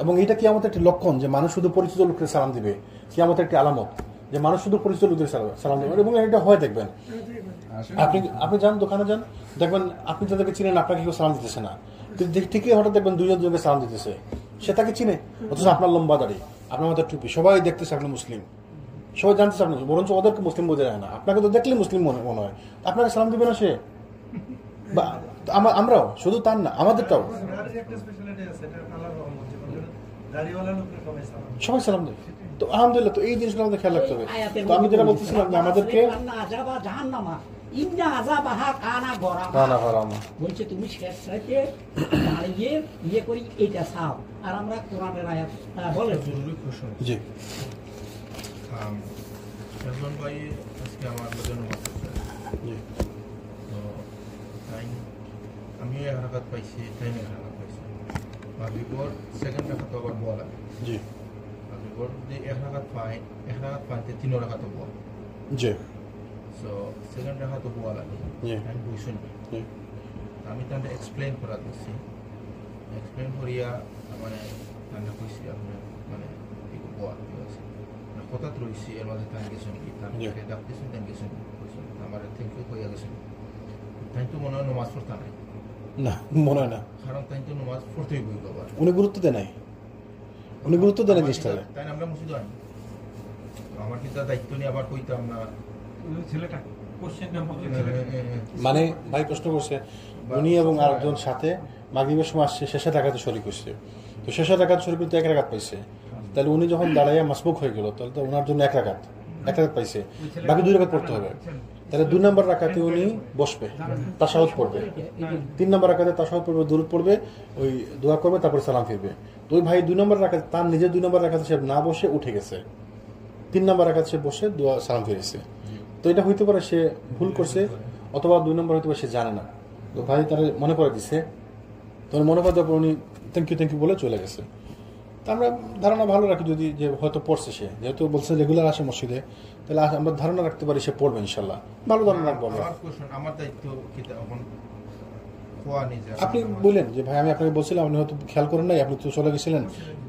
এবং এটা কি আমাদের একটি লক্ষণ যে মানুষ শুধু পরিচিত লোককে সালাম দিবে, কি আমাদের একটি আলামত যে মানুষ শুধু পরিচিত লোকদের সালাম দেবে। এবং এটা হয় দেখবেন, আপনি যান দোকানে যান, দেখবেন আপনি যাদেরকে চিনেন আপনাকে কেউ সালাম দিতেছে না, কিন্তু ঠিকই হঠাৎ দেখবেন দুজন জনকে সালাম দিতেছে, সে তাকে চিনে, অথচ আপনার লম্বা দাড়ি, আপনার মাথার টুপি, সবাই দেখতেছে আপনি মুসলিম, সবাই জানতেছে আপনি, বরঞ্চ ওদেরকে মুসলিম বোঝা যায় না, আপনাকে তো দেখলে মুসলিম মনে হয়, আপনাকে সালাম দিবে না সে? বা আমরাও, শুধু তার না আমাদেরটাও সবাই সালাম দেয়। তো আলহামদুলিল্লাহ, তো এই জিনিসগুলো আমাদের খেয়াল রাখতে হবে। তো আমি যেটা বলতেছিলাম যে আমাদেরকে বলছে তুমি শেষ রাতে দাঁড়িয়ে ইয়ে করি, এইটা চাও। আর আমরা কোরআনের আয়াত বলেছি। জি ভাই আজকে আমার আমি হারাকাত পাইছি, টাইমে হারাকাত পাইছি, মাগরিবর সেকেন্ড রাখাত আবার বল লাগে। জি মাগরিবর যে এক রাখাত পাইতে 3 রাখাত বল। জি সো সেকেন্ড রাখাত বল লাগে, আমি বুঝছি। আমি তাহলে এক্সপ্লেইন করা দিচ্ছি, এক্সপ্লেইন করিয়া মানে তাহলে কইছি আপনার মানে কি বল আছে হঠাৎ রয়েছি, এর মাঝে তাই গেছেন কি তাকে ডাকতেছেন, তাই গেছেন আমার থ্যাংক ইউ কইয়া গেছেন। তাই তো মনে হয় নামাজ পড়তা নাই না, মনে হয় না, কারণ তাই তো নামাজ পড়তেই বই বাবা, উনি গুরুত্ব দেয় নাই, উনি গুরুত্ব দেয় না জিনিসটা। তাই আমরা মুসিদ আনি আমার কিন্তু দায়িত্ব নিয়ে আবার কইতাম না ছেলেটা কোশ্চেন মানে ভাই প্রশ্ন করছে উনি এবং আরেকজন সাথে মাগরিবের সময় আসছে, শেষে রাকাতে শরীক হচ্ছে, তো শেষে রাকাতে শরীক করতে 1 রাকাত পাইছে, তাহলে উনি যখন দাঁড়াইয়া মাসবুক হয়ে গেল, তাহলে তো ওনার জন্য 1 রাকাত পাইছে, বাকি 2 রাকাত পড়তে হবে। তাহলে 2 নম্বর রাকাতে উনি বসবে, তাশাহুদ পড়বে, 3 নম্বর রাকাতে তাশাহুদ পড়বে, দুরূদ পড়বে, ওই দোয়া করবে, তারপর সালাম ফিরবে। তো ওই ভাই 2 নম্বর রাকাতে, তার নিজের 2 নম্বর রাকাতে সে না বসে উঠে গেছে, 3 নম্বর রাকাতে সে বসে দোয়া সালাম ফিরেছে। তো এটা হইতে পারে সে ভুল করছে, অথবা 2 নম্বর হইতে পারে সে জানে না। তো ভাই তারা মনে করে দিচ্ছে, তো মনে করে দেওয়ার পর উনি থ্যাংক ইউ বলে চলে গেছে। তা আমরা ধারণা ভালো রাখি যদি যে হয়তো পড়ছে, সে যেহেতু বলছে রেগুলার আসে মসজিদে, তাহলে আমরা ধারণা রাখতে পারি সে পড়বে ইনশাল্লাহ, ভালো ধারণা রাখবো। আমার দায়িত্ব আপনি বললেন যে ভাই আমি আপনাকে বলছিলাম, আপনি হয়তো খেয়াল করেন নাই, আপনি তো চলে গেছিলেন,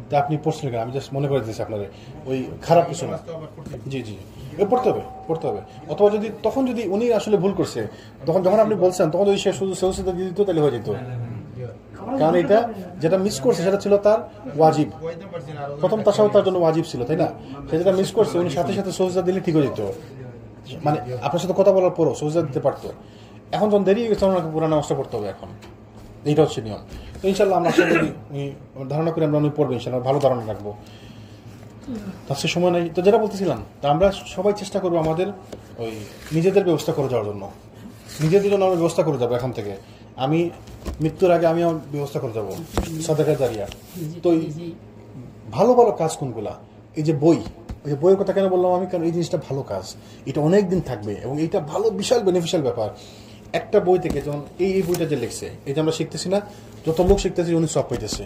তা আপনি পড়ছিলেন কেন? আমি জাস্ট মনে করে দিয়েছি আপনার ওই খারাপ কিছু না। জি পড়তে হবে। অথবা তখন যদি উনি আসলে ভুল করছে, তখন যখন আপনি বলছেন, তখন যদি সে শুধু সেউসিদা দিয়ে দিত তাহলে হয়ে যেত, কারণ এটা যেটা মিস করছে সেটা ছিল তার ওয়াজিব, প্রথম তাশাহুদ তার জন্য ওয়াজিব ছিল, তাই না? সে যেটা মিস করছে উনি সাথে সাথে সেউসিদা দিলে ঠিক হয়ে যেত, মানে আপনার সাথে কথা বলার পরও সেউসিদা দিতে পারতো। এখন যখন দেরি হয়ে গেছে ওনাকে পুরো নামাজটা পড়তে হবে, এখন এইটা হচ্ছে নিয়ম। তো ইনশাল্লাহ আমরা ধারণা করি আমরা উনি পড়বো, ইনশাল্লাহ ভালো ধারণা রাখবো, তার সে সময় নেই। তো যেটা বলতেছিলাম, তা আমরা সবাই চেষ্টা করবো আমাদের ওই নিজেদের ব্যবস্থা করে যাওয়ার জন্য, নিজেদের জন্য আমরা ব্যবস্থা করে যাবো এখন থেকে। আমি মৃত্যুর আগে আমি আমার ব্যবস্থা করে যাবো সাদাকা জারিয়া। তো ভালো কাজ কোনগুলা, এই যে বইয়ের কথা কেন বললাম আমি, কারণ এই জিনিসটা ভালো কাজ, এটা অনেক দিন থাকবে এবং এটা ভালো বিশাল বেনিফিশিয়াল ব্যাপার। একটা বই থেকে যেমন এই বইটা যে লিখছে, এই যে আমরা শিখতেছি না, যত লোক শিখতেছি উনি সব পাইতেছে।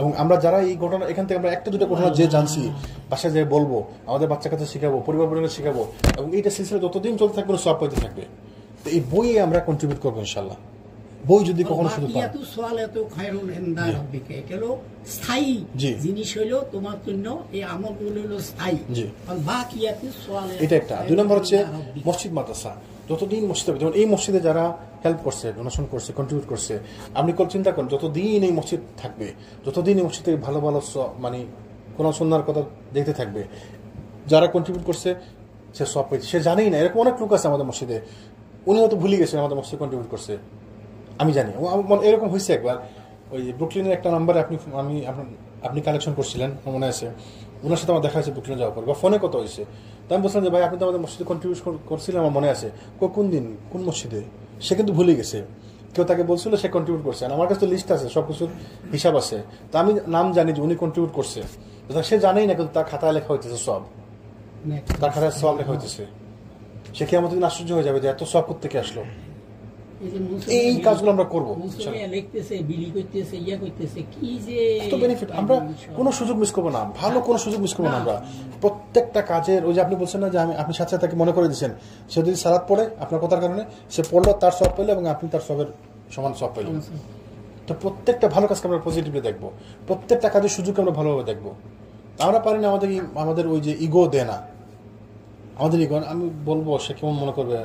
এবং আমরা যারা এই ঘটনা এখান থেকে আমরা 1-2টা ঘটনা যে জানছি, বাসায় যে বলবো, আমাদের বাচ্চা কাছে শেখাবো, পরিবার শেখাবো, এবং এইটা সিলসিলা যতদিন চলতে থাকবে সব পাইতে থাকবে। তো এই বইয়ে আমরা কন্ট্রিবিউট করবো ইনশাল্লাহ। বই যদি কখনো সুযোগ পান, স্থায়ী জি। জিনিস হইলো তোমার জন্য, এই আমলগুলো হইলো স্থায়ী। জি। বাকিয়াতু সোয়ালিয়াতু এটা একটা। 2 নম্বর হচ্ছে ইনদা রাব্বিকা। মসজিদ মাদ্রাসা। যতদিন মসজিদে, যেমন এই মসজিদে যারা হেল্প করছে, ডোনেশন করছে, কন্ট্রিবিউট করছে, আপনি চিন্তা করেন যতদিন এই মসজিদ থাকবে, যতদিন এই মসজিদে ভালো ভালো মানে কোন সুন্নাহর কথা দেখতে থাকবে, যারা কন্ট্রিবিউট করছে সে সব পেয়েছে। সে জানেই না, এরকম অনেক লোক আছে আমাদের মসজিদে, উনি হয়তো ভুলে গেছেন আমাদের মসজিদে কন্ট্রিবিউট করছে, আমি জানি। এরকম হয়েছে একবার, ওই ব্রুকলিনের একটা নাম্বারে আপনি কালেকশন করছিলেন, আমার মনে আছে। ওনার সাথে আমার দেখা হয়েছে ব্রুকলিনে যাওয়ার পর, বা ফোনে কত হয়েছে। তো আমি বলছিলাম যে ভাই আপনি তো আমাদের মসজিদে কন্ট্রিবিউট করছিলেন, আমার মনে আছে। কোন দিন, কোন মসজিদে? সে কিন্তু ভুলে গেছে। কেউ তাকে বলছিল সে কন্ট্রিবিউট করছে, আমার কাছে তো লিস্ট আছে, সব কিছুর হিসাব আছে। তো আমি নাম জানি যে উনি কন্ট্রিবিউট করছে, সে জানেই না, কিন্তু তার খাতায় লেখা হইতেছে সব, তার খাতায় সব লেখা হইতেছে। সে কি আমাদের আশ্চর্য হয়ে যাবে যে এত সব করতে কে আসলো। এই কাজগুলো আমরা করবো, লিখতেছে, বিলি করতেছে, ইয়া করতেছে, কি যে এত বেনিফিট। আমরা কোনো সুযোগ মিস করবো না, ভালো কোনো সুযোগ মিস করবো না। আমরা প্রত্যেকটা কাজের, ওই যে আপনি বলছেন না যে আপনি সাথে সাথে মনে করে দিচ্ছেন, সে যদি সালাত পড়ে আপনার কথার কারণে, সে পড়লো, তার সব পেলো এবং আপনি তার সবের সমান সব পেলেন। তো প্রত্যেকটা ভালো কাজকে আমরা পজিটিভলি দেখবো, প্রত্যেকটা কাজের সুযোগকে আমরা ভালোভাবে দেখবো। আমরা পারি না, আমাদের ওই যে ইগো দেয় না, আমাদের ইগো। আমি বলবো সে কেমন মনে করবে,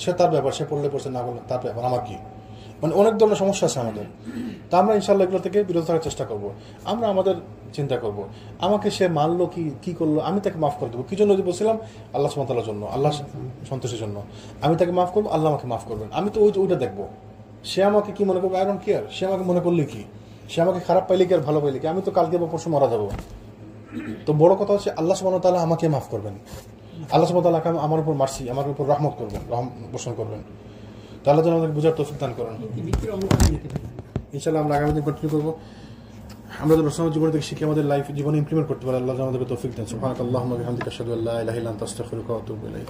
সে তার ব্যাপার, সে পড়লে পড়ছে, না পড়লে তার ব্যাপার, আমার কি। মানে অনেক ধরনের সমস্যা আছে আমাদের। তা আমরা ইনশাল্লাহ এগুলো থেকে বিরত থাকার চেষ্টা করব। আমরা আমাদের চিন্তা করব, আমাকে সে মারলো, কি করলো, আমি তাকে মাফ করে দেবো। কি জন্য বলছিলাম? আল্লাহ সুবহানাহু ওয়া তাআলার জন্য, আল্লাহ সন্তোষের জন্য। আমি তাকে মাফ করবো, আল্লাহ আমাকে মাফ করবেন। আমি তো ওইটা দেখবো, সে আমাকে কি মনে করবে, আই ডোন্ট কেয়ার। সে আমাকে মনে করলে কি, সে আমাকে খারাপ পাইলে কি আর ভালো পাইলে কি, আমি তো কালকে বা পরশু মারা যাবো। তো বড় কথা হচ্ছে আল্লাহ সুবহানাহু ওয়া তাআলা আমাকে মাফ করবেন, আল্লাহ সুবহানাহু ওয়া তাআলা আমার উপর মার্সি, আমার উপর রহমত করবেন, পোষণ করবেন। তো আল্লাহ যেন আমাদের বুঝার তৌফিক দান করেন। ইনশাআল্লাহ আমরা আগামী দিন কন্টিনিউ করবো। আমরা রাসূলের জীবন থেকে শিখে আমাদের লাইফ জীবনে ইমপ্লিমেন্ট করতে পারি। আল্লাহ যেন আমাদেরকে তৌফিক দেন। সুবহানাকাল্লাহুম্মা ওয়া বিহামদিকা আশহাদু আল্লা ইলাহা ইল্লা আনতা আস্তাগফিরুকা ওয়া আতুবু ইলাইক।